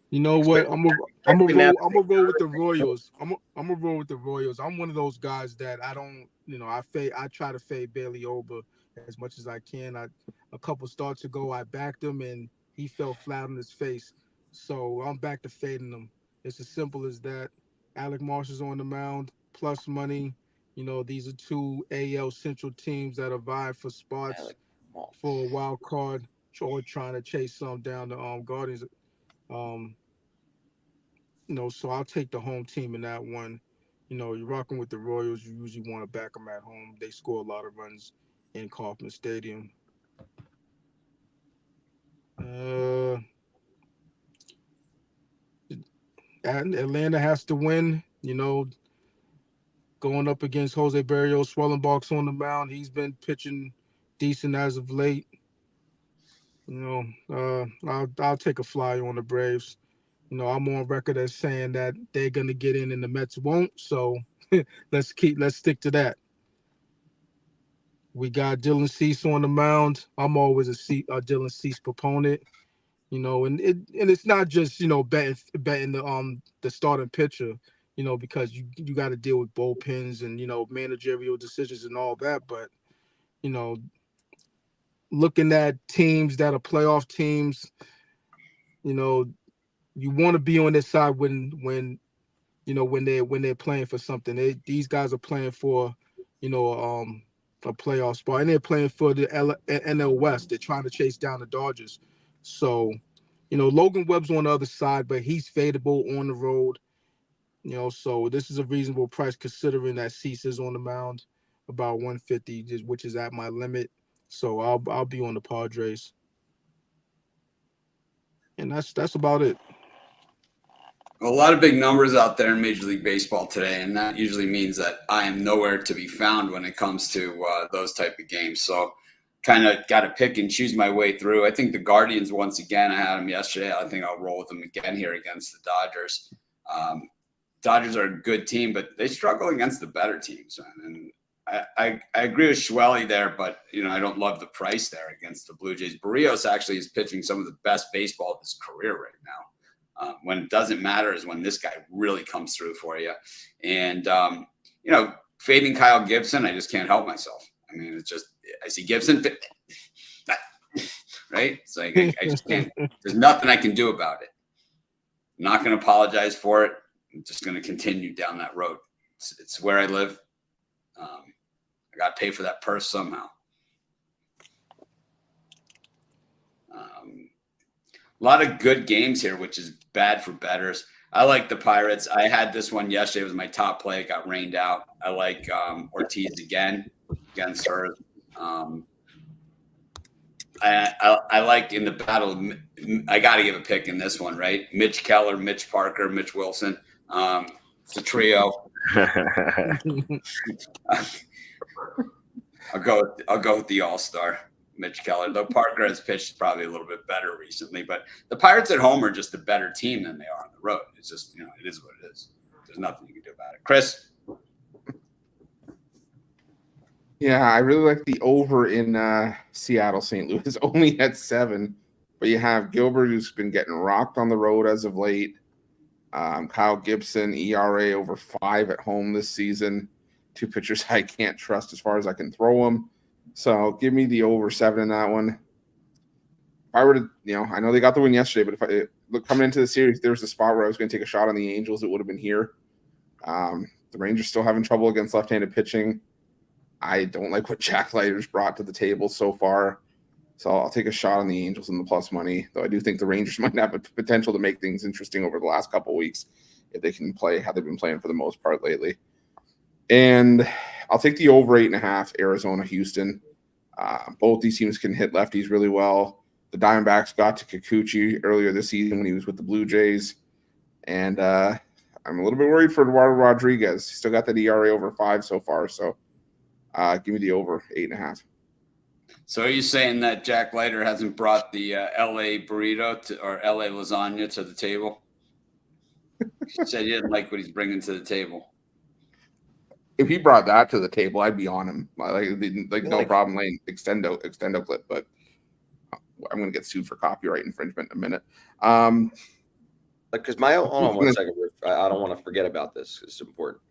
You know what? I'm gonna roll with the Royals. I'm gonna roll with the Royals. I'm one of those guys that I don't, I try to fade Bailey Ober as much as I can. A couple starts ago, I backed him and he fell flat on his face. So I'm back to fading him. It's as simple as that. Alec Marsh is on the mound, plus money. These are two AL Central teams that are vying for spots for a wild card or trying to chase some down the Guardians. So I'll take the home team in that one. You're rocking with the Royals. You usually want to back them at home. They score a lot of runs in Kauffman Stadium. And Atlanta has to win. Going up against Jose Barrios, Swellenbach's on the mound. He's been pitching decent as of late. I'll take a flyer on the Braves. I'm on record as saying that they're gonna get in and the Mets won't. So let's stick to that. We got Dylan Cease on the mound. I'm always a Dylan Cease proponent. And it's not just betting the starting pitcher, because you got to deal with bullpens and managerial decisions and all that. But looking at teams that are playoff teams, you want to be on their side when they're playing for something. These guys are playing for a playoff spot, and they're playing for the NL West. They're trying to chase down the Dodgers. So Logan Webb's on the other side, but he's fadeable on the road. So this is a reasonable price considering that Cease is on the mound, about 150, which is at my limit. So I'll be on the Padres, and that's about it. A lot of big numbers out there in Major League Baseball today, and that usually means that I am nowhere to be found when it comes to those type of games. So kind of got to pick and choose my way through. I think the Guardians, once again, I had them yesterday. I think I'll roll with them again here against the Dodgers. Dodgers are a good team, but they struggle against the better teams. And I agree with Schwelly there, but, I don't love the price there against the Blue Jays. Barrios actually is pitching some of the best baseball of his career right now. When it doesn't matter is when this guy really comes through for you. And, fading Kyle Gibson, I just can't help myself. I mean, it's just, I see Gibson, right? It's like, I just can't, there's nothing I can do about it. I'm not going to apologize for it. I'm just going to continue down that road. It's where I live. I got to pay for that purse somehow. A lot of good games here, which is bad for bettors. I like the Pirates. I had this one yesterday. It was my top play. It got rained out. I like Ortiz again against her. I like in the battle. I got to give a pick in this one, right? Mitch Keller, Mitch Parker, Mitch Wilson. It's a trio. I'll go with the All-Star, Mitch Keller. Though Parker has pitched probably a little bit better recently, but the Pirates at home are just a better team than they are on the road. It's just, it is what it is. There's nothing you can do about it. Chris? Yeah, I really like the over in Seattle, St. Louis, only at 7. But you have Gilbert, who's been getting rocked on the road as of late. Kyle Gibson, ERA over 5 at home this season. 2 pitchers I can't trust as far as I can throw them. So give me the over 7 in that one. If I were to, I know they got the win yesterday, but if coming into the series, there was a spot where I was going to take a shot on the Angels, it would have been here. The Rangers still having trouble against left-handed pitching. I don't like what Jack Leiter's brought to the table so far. So I'll take a shot on the Angels and the plus money, though I do think the Rangers might have a potential to make things interesting over the last couple of weeks if they can play how they've been playing for the most part lately. And I'll take the over 8.5, Arizona, Houston. Both these teams can hit lefties really well. The Diamondbacks got to Kikuchi earlier this season when he was with the Blue Jays. And I'm a little bit worried for Eduardo Rodriguez. He's still got that ERA over 5 so far. So give me the over 8.5. So are you saying that Jack Leiter hasn't brought the LA burrito or LA lasagna to the table? He said he didn't like what he's bringing to the table. If he brought that to the table, I'd be on him. No problem laying extendo clip, but I'm going to get sued for copyright infringement in a minute. Because hold on 1 second. I don't want to forget about this. It's important.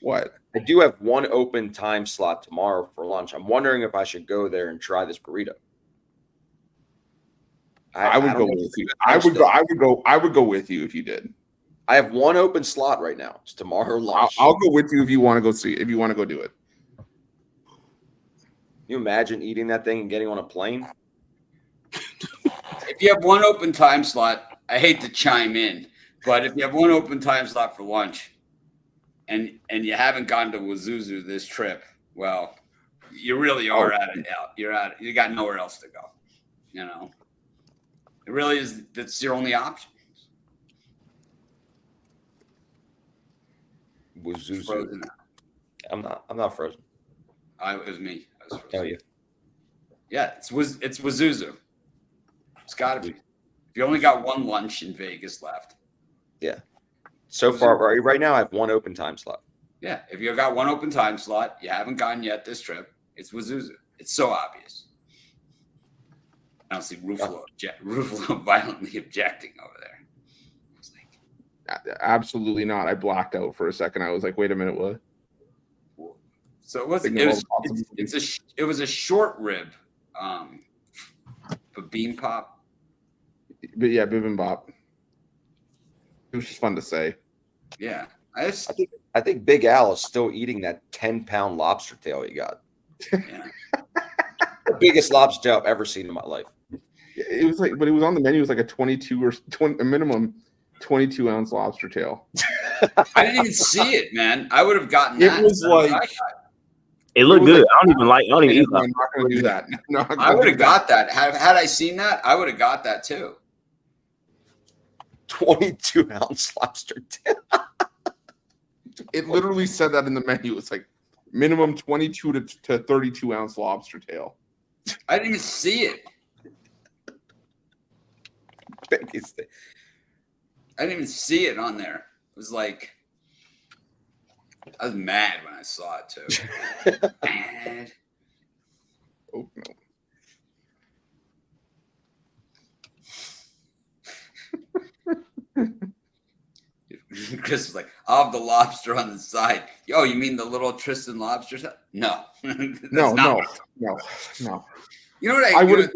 What? I do have one open time slot tomorrow for lunch. I'm wondering if I should go there and try this burrito. I would go with you. I would go with you if you did. I have one open slot right now. It's tomorrow lunch. I'll go with you if you want to go see. If you want to go do it. Can you imagine eating that thing and getting on a plane? If you have one open time slot, I hate to chime in, but if you have one open time slot for lunch and you haven't gone to Wazuzu this trip, well, you really are at it out. You're at it. You got nowhere else to go. You know, it really is. That's your only option. Wazuzu. Frozen. I'm not frozen. It was me. I was frozen. Oh, yeah. Yeah, it's Wazuzu. It's got to be. If you only got one lunch in Vegas left. Yeah. So far, right now, I have one open time slot. Yeah, if you've got one open time slot, you haven't gone yet this trip, it's Wazuzu. It's so obvious. I don't see Ruffalo violently objecting over there. Absolutely not. I blacked out for a second. I was like, wait a minute, what? So it was a short rib, but bean pop. But yeah, bibimbap. It was just fun to say. Yeah, I think Big Al is still eating that 10-pound lobster tail he got. Yeah. The biggest lobster tail I've ever seen in my life. It was like, but it was on the menu. It was like a minimum 22-ounce lobster tail. I didn't even see it, man. I would have gotten that. It was like. It looked good. I don't even eat that. I'm not going to do that. No, I would have got that. Had I seen that, I would have got that too. 22-ounce lobster tail. It literally said that in the menu. It's like minimum 22 to 32-ounce lobster tail. I didn't even see it. I didn't even see it on there. It was like, I was mad when I saw it too. Mad. Oh no. Chris was like, I'll have the lobster on the side. Yo, you mean the little Tristan lobster? No. No. You know what I would have.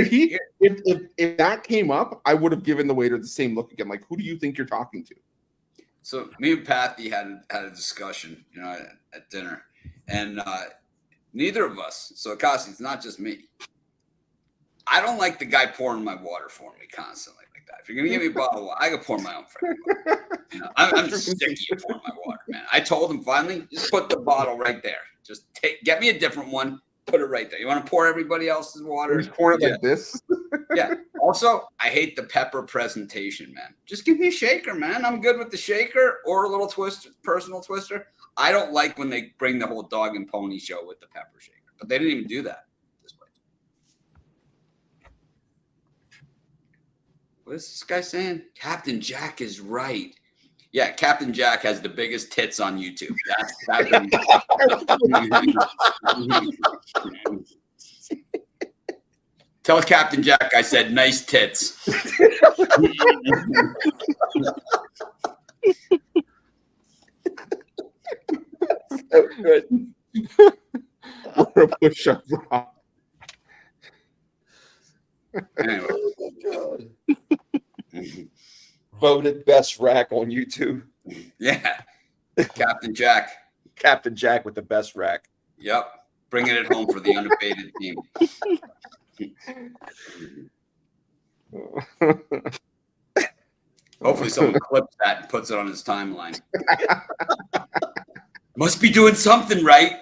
Here. If that came up, I would have given the waiter the same look again. Like, who do you think you're talking to? So me and Patty had a discussion, at dinner, and neither of us. So Akasi, it's not just me. I don't like the guy pouring my water for me constantly like that. If you're gonna give me a bottle of water, I can pour my own for you. I'm sick of you pouring my water, man. I told him finally, just put the bottle right there. Just get me a different one. Put it right there. You want to pour everybody else's water? Just pour it like this. Yeah. Also, I hate the pepper presentation, man. Just give me a shaker, man. I'm good with the shaker or a little personal twister. I don't like when they bring the whole dog and pony show with the pepper shaker, but they didn't even do that this way. What is this guy saying? Captain Jack is right. Yeah, Captain Jack has the biggest tits on YouTube. Tell Captain Jack I said nice tits. So good. Or a push-up bra. Anyway. Oh my God. Voted best rack on YouTube. Yeah. Captain Jack. Captain Jack with the best rack. Yep. Bringing it home for the unabated team. Hopefully someone clips that and puts it on his timeline. Must be doing something right.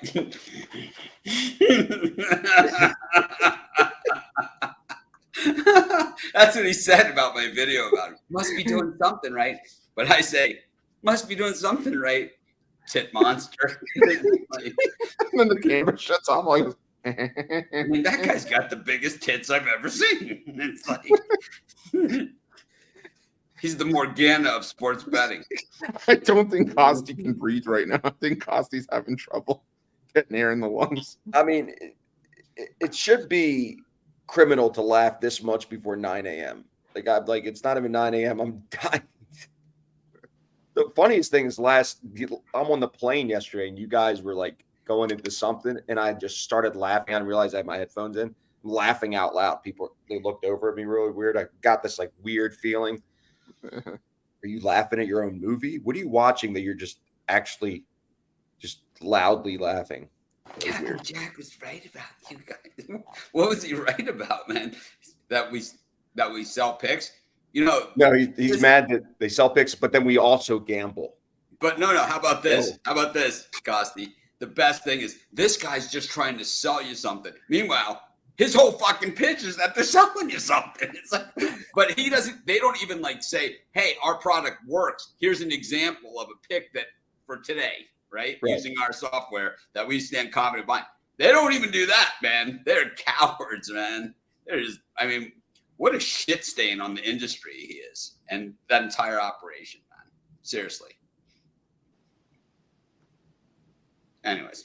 That's what he said about my video about him. Must be doing something right. But I say, must be doing something right, tit monster. Like, And then the camera shuts off. Like, I mean, that guy's got the biggest tits I've ever seen. It's like he's the Morgana of sports betting. I don't think Costi can breathe right now. I think Costi's having trouble getting air in the lungs. I mean, it should be criminal to laugh this much before 9 a.m. Like it's not even 9 a.m. I'm dying. The funniest thing is I'm on the plane yesterday and you guys were like going into something and I just started laughing. I realized I had my headphones in. I'm laughing out loud. They looked over at me really weird. I got this like weird feeling. Are you laughing at your own movie? What are you watching that you're just actually just loudly laughing? Captain Jack was right about you guys. What was he right about, man? That we sell picks? You know. No, he's mad that they sell picks, but then we also gamble. But no. How about this? How about this, Costi? The best thing is this guy's just trying to sell you something. Meanwhile, his whole fucking pitch is that they're selling you something. It's like, but he doesn't. They don't even like say, "Hey, our product works. Here's an example of a pick that for today." Right? Using our software that we stand confident behind. They don't even do that, man. They're cowards, man. I mean, what a shit stain on the industry he is and that entire operation, man. Seriously. Anyways,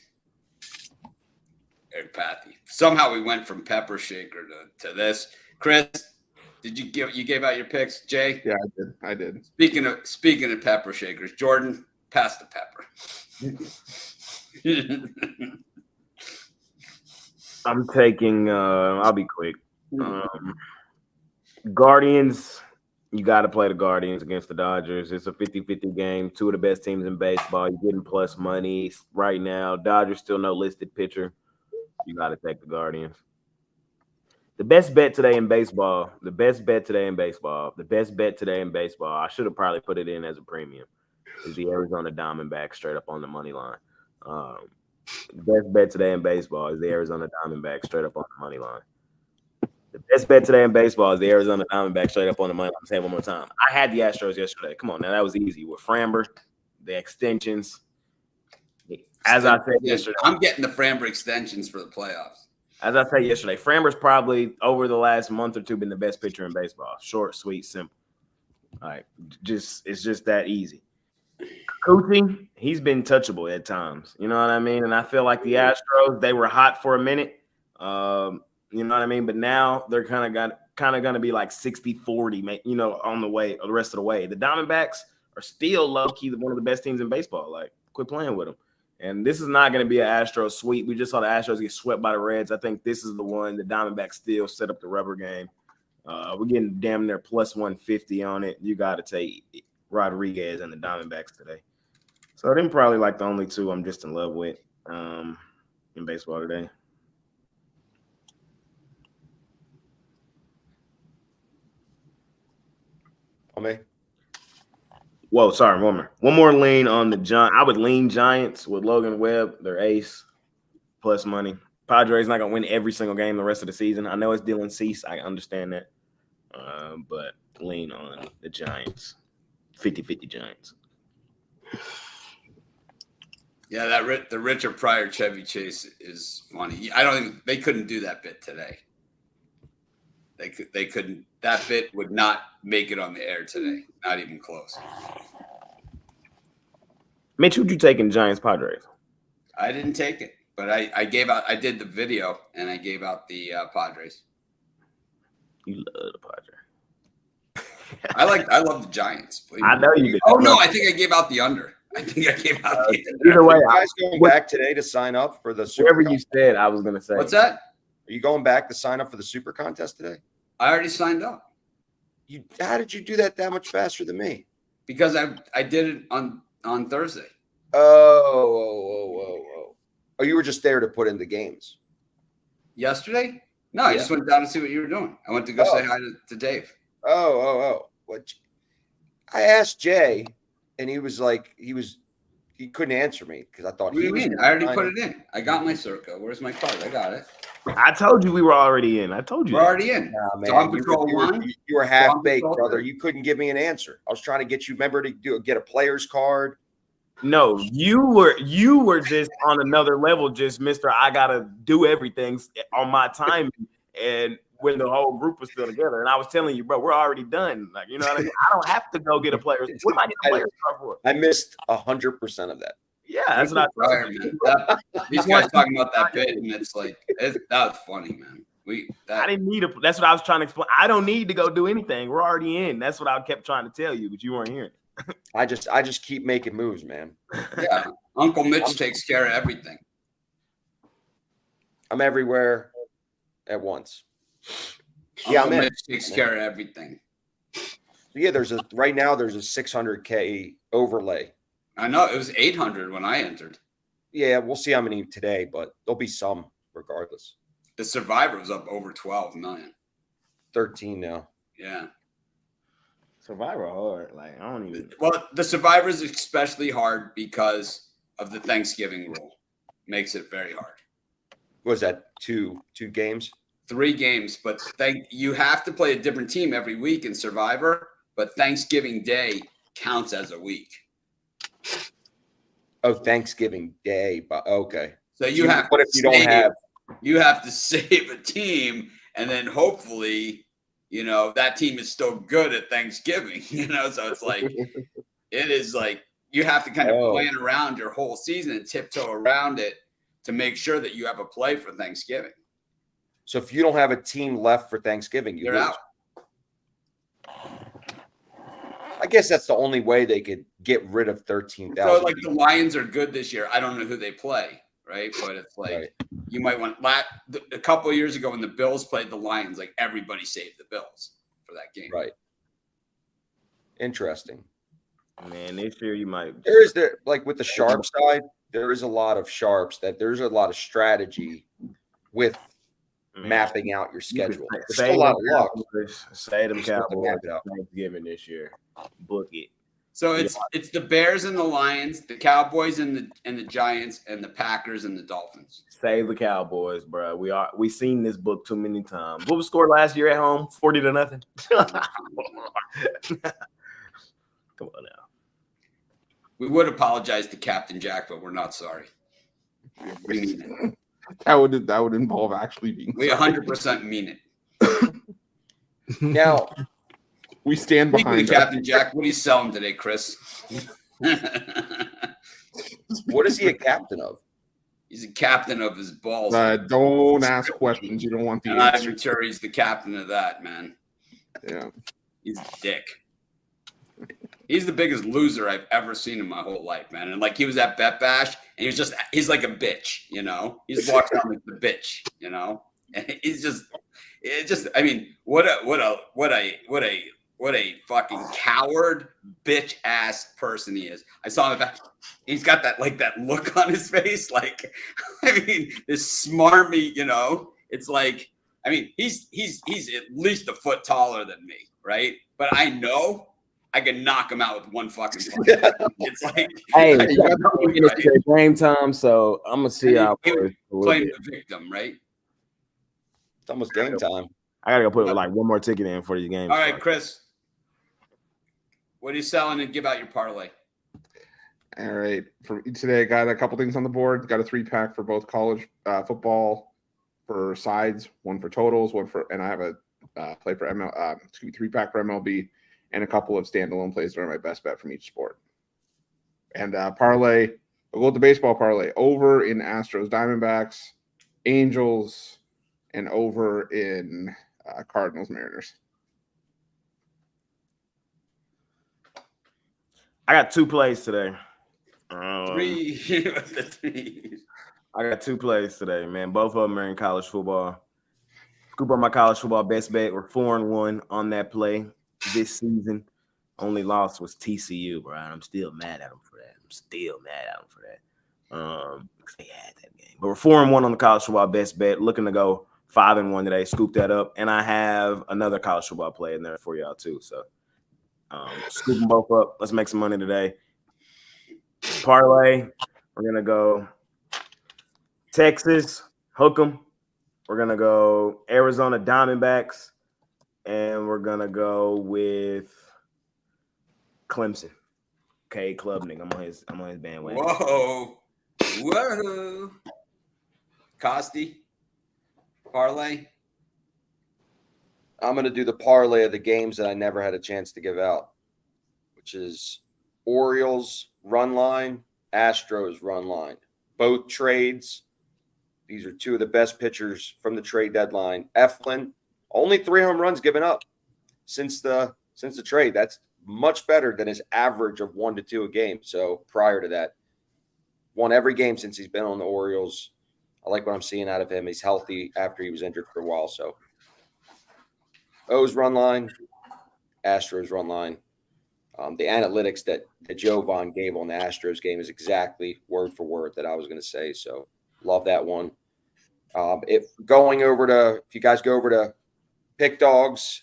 Eric Pathy. Somehow we went from Pepper Shaker to this. Chris, you gave out your picks, Jay? Yeah, I did. Speaking of Pepper Shakers, Jordan, pass the pepper. I'm taking I'll be quick. Guardians, you got to play the Guardians against the Dodgers. It's a 50-50 game. Two of the best teams in baseball. You're getting plus money right now. Dodgers still no listed pitcher. You got to take the Guardians. The best bet today in baseball. I should have probably put it in as a premium. Is the Arizona Diamondbacks straight up on the money line. The best bet today in baseball is the Arizona Diamondbacks straight up on the money line. The best bet today in baseball is the Arizona Diamondbacks straight up on the money line. I'm saying one more time. I had the Astros yesterday. Come on, now that was easy with Framber, the extensions. As I said yesterday, I'm getting the Framber extensions for the playoffs. As I said yesterday, Framber's probably over the last month or two been the best pitcher in baseball. Short, sweet, simple. All right, it's just that easy. Coaching, he's been touchable at times. You know what I mean? And I feel like the Astros, they were hot for a minute. You know what I mean? But now they're kind of going to be like 60-40, you know, on the way, the rest of the way. The Diamondbacks are still low-key one of the best teams in baseball. Like, quit playing with them. And this is not going to be an Astros sweep. We just saw the Astros get swept by the Reds. I think this is the one the Diamondbacks still set up the rubber game. We're getting damn near plus 150 on it. You got to take Rodriguez and the Diamondbacks today. So them probably like the only two I'm just in love with in baseball today. Whoa, sorry, one more lean on the Giants. I would lean Giants with Logan Webb, their ace, plus money. Padres not gonna win every single game the rest of the season. I know it's Dylan Cease. I understand that, but lean on the Giants. 50-50 Giants. Yeah, the Richard Pryor Chevy Chase is funny. I don't think they couldn't do that bit today. They couldn't. That bit would not make it on the air today. Not even close. Mitch, who'd you take in Giants Padres? I didn't take it, but I gave out. I did the video and I gave out the Padres. You love the Padres. I love the Giants. I know you did. Oh no, I think I gave out the under. I think I gave out the under. Either way, Are you guys going back today to sign up for the Super whatever you said, I was gonna say. What's that? Are you going back to sign up for the Super Contest today? I already signed up. How did you do that much faster than me? Because I did it on Thursday. Oh, you were just there to put in the games. Yesterday? No, I just went down to see what you were doing. I went to go say hi to Dave. Oh. What? I asked Jay, and he couldn't answer me because I thought What do he you was. mean? I already put it in. I got my circa. Where's my card? I got it. I told you we were already in. I told you We're that. already in. Nah, Dawn man, Patrol you were 1. half Dawn baked, Patrol brother. 2. You couldn't give me an answer. I was trying to get you. Remember to get a player's card. No, you were just on another level, just Mr. I gotta do everything on my time, and when the whole group was still together. And I was telling you, bro, we're already done. Like, you know what I mean? I don't have to go get a player's. What am I getting a player's card for? I missed 100% of that. Yeah, that's what I Right, man. These guys talking about that bit, and it's like that was funny, man. I didn't need a. That's what I was trying to explain. I don't need to go do anything. We're already in. That's what I kept trying to tell you, but you weren't hearing it. I just keep making moves, man. Yeah, Uncle Mitch takes care of everything. I'm everywhere at once. Uncle Mitch takes care of everything. Yeah, right now there's a 600K overlay. I know it was 800 when I entered. Yeah, we'll see how many today, but there'll be some regardless. The Survivor was up over 12 million. 13 now. Yeah. Survivor hard. Like, I don't even. Well, the Survivor is especially hard because of the Thanksgiving rule. Makes it very hard. What was that? Two games? 3 games, but you have to play a different team every week in Survivor, but Thanksgiving Day counts as a week. Oh, Thanksgiving Day. But okay. So you have. What if you don't have? You have to save a team, and then hopefully, that team is still good at Thanksgiving. So it's like it is like you have to kind of plan around your whole season and tiptoe around it to make sure that you have a play for Thanksgiving. So if you don't have a team left for Thanksgiving, you're out. I guess that's the only way they could get rid of 13,000. So like the Lions are good this year. I don't know who they play, right? But it's like you might want a couple of years ago when the Bills played the Lions, like everybody saved the Bills for that game. Right. Interesting. Man, this year you might. Like with the sharp side, there is a lot of sharps there's a lot of strategy with mapping out your schedule. There's still a lot of luck. Say them Cowboys Thanksgiving this year. Book it. So it's the Bears and the Lions, the Cowboys and the Giants, and the Packers and the Dolphins. Save the Cowboys, bro. We seen this book too many times. What was the score last year at home? 40-0. Come on now. We would apologize to Captain Jack, but we're not sorry. We mean it. That would involve actually being. We 100% mean it. Now we stand behind Captain Jack. What are you selling today, Chris? What is he a captain of? He's a captain of his balls. Don't ask questions. You don't want the I'm answer. sure he's the captain of that, man. Yeah. He's a dick. He's the biggest loser I've ever seen in my whole life, man. And like he was at Bet Bash, and he's like a bitch, He's walking around like the bitch, And he's I mean, what a fucking coward, bitch ass person he is. I saw him. He's got that look on his face, like I mean, this smarmy, It's like, I mean, he's at least a foot taller than me, right? But I know I can knock him out with one fucking punch. It's like, hey, it's game time, so I'm gonna see how playing the victim, right? It's almost game time. I gotta go put like one more ticket in for these games. All right, Chris. What are you selling and give out your parlay? All right. For today, I got a couple things on the board. Got a 3-pack for both college football for sides, one for totals, and I have a play for 3-pack for MLB, and a couple of standalone plays that are my best bet from each sport. And parlay, we'll go with the baseball parlay. Over in Astros, Diamondbacks, Angels, and over in Cardinals, Mariners. I got 2 plays today. Three. I got 2 plays today, man. Both of them are in college football. Scoop on my college football best bet. We're 4-1 on that play this season. Only loss was TCU, bro. I'm still mad at them for that. Because they had that game. But we're 4-1 on the college football best bet. Looking to go 5-1 today. Scoop that up. And I have another college football play in there for y'all too. So Scoop them both up. Let's make some money today. Parlay, we're going to go Texas, hook 'em. We're going to go Arizona Diamondbacks, and we're going to go with Clemson. Okay, Klubnik. I'm on his bandwagon. Whoa. Costi, parlay. I'm going to do the parlay of the games that I never had a chance to give out, which is Orioles run line, Astros run line. Both trades. These are two of the best pitchers from the trade deadline. Eflin, only 3 home runs given up since the trade. That's much better than his average of 1 to 2 a game. So prior to that, won every game since he's been on the Orioles. I like what I'm seeing out of him. He's healthy after he was injured for a while. So O's run line, Astros run line. The analytics that Jovan gave on the Astros game is exactly word for word that I was going to say. So love that one. If you guys go over to Pick Dogs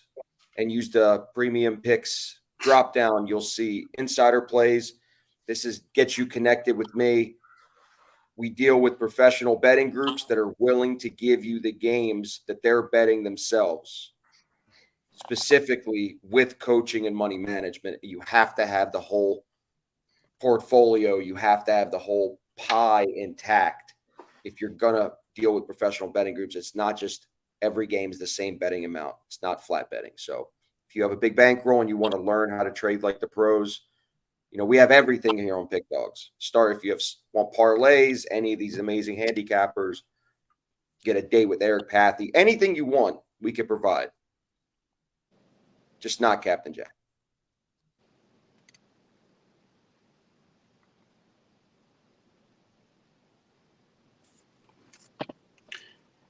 and use the premium picks drop down, you'll see insider plays. This gets you connected with me. We deal with professional betting groups that are willing to give you the games that they're betting themselves. Specifically with coaching and money management, you have to have the whole portfolio. You have to have the whole pie intact. If you're going to deal with professional betting groups, it's not just every game is the same betting amount. It's not flat betting. So if you have a big bankroll and you want to learn how to trade like the pros, we have everything here on Pick Dogs. If you want parlays, any of these amazing handicappers, get a date with Eric Pathy, anything you want, we can provide. Just not Captain Jack.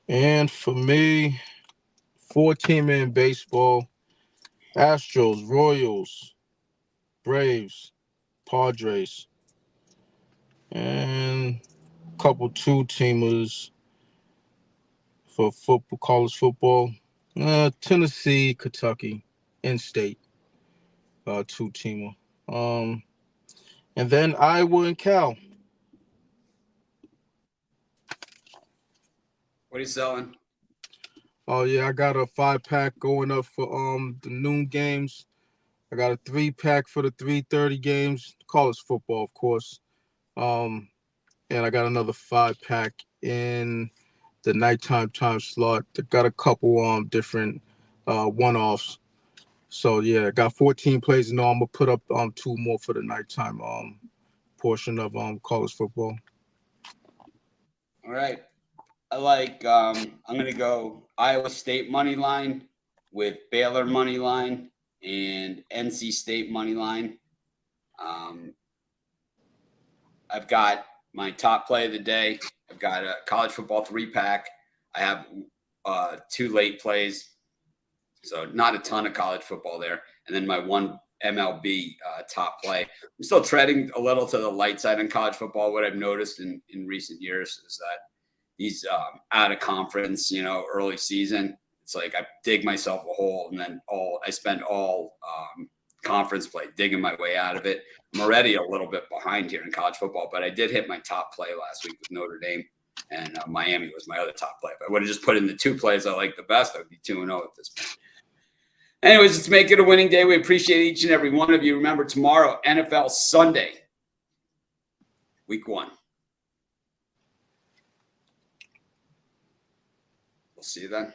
And for me, 4-team in baseball: Astros, Royals, Braves, Padres, and a couple 2-teamers for football, college football. Tennessee, Kentucky, in-state, 2-teamer. And then Iowa and Cal. What are you selling? Oh yeah, I got a 5-pack going up for the noon games. I got a 3-pack for the 3:30 games, college football, of course. And I got another 5-pack in the nighttime time slot. I got a couple different one-offs. So yeah, I got 14 plays and all. I'm gonna put up 2 more for the nighttime portion of college football. All right. I'm gonna go Iowa State money line with Baylor money line and NC State money line. I've got my top play of the day. I've got a college football 3-pack. I have 2 late plays, so not a ton of college football there. And then my 1 MLB top play. I'm still treading a little to the light side in college football. What I've noticed in recent years is that these out of conference, early season, it's like I dig myself a hole, and then I spend all conference play digging my way out of it. I'm already a little bit behind here in college football, but I did hit my top play last week with Notre Dame, and Miami was my other top play. If I would have just put in the 2 plays I like the best, I would be 2-0 at this point. Anyways, let's make it a winning day. We appreciate each and every one of you. Remember, tomorrow, NFL Sunday, week 1. We'll see you then.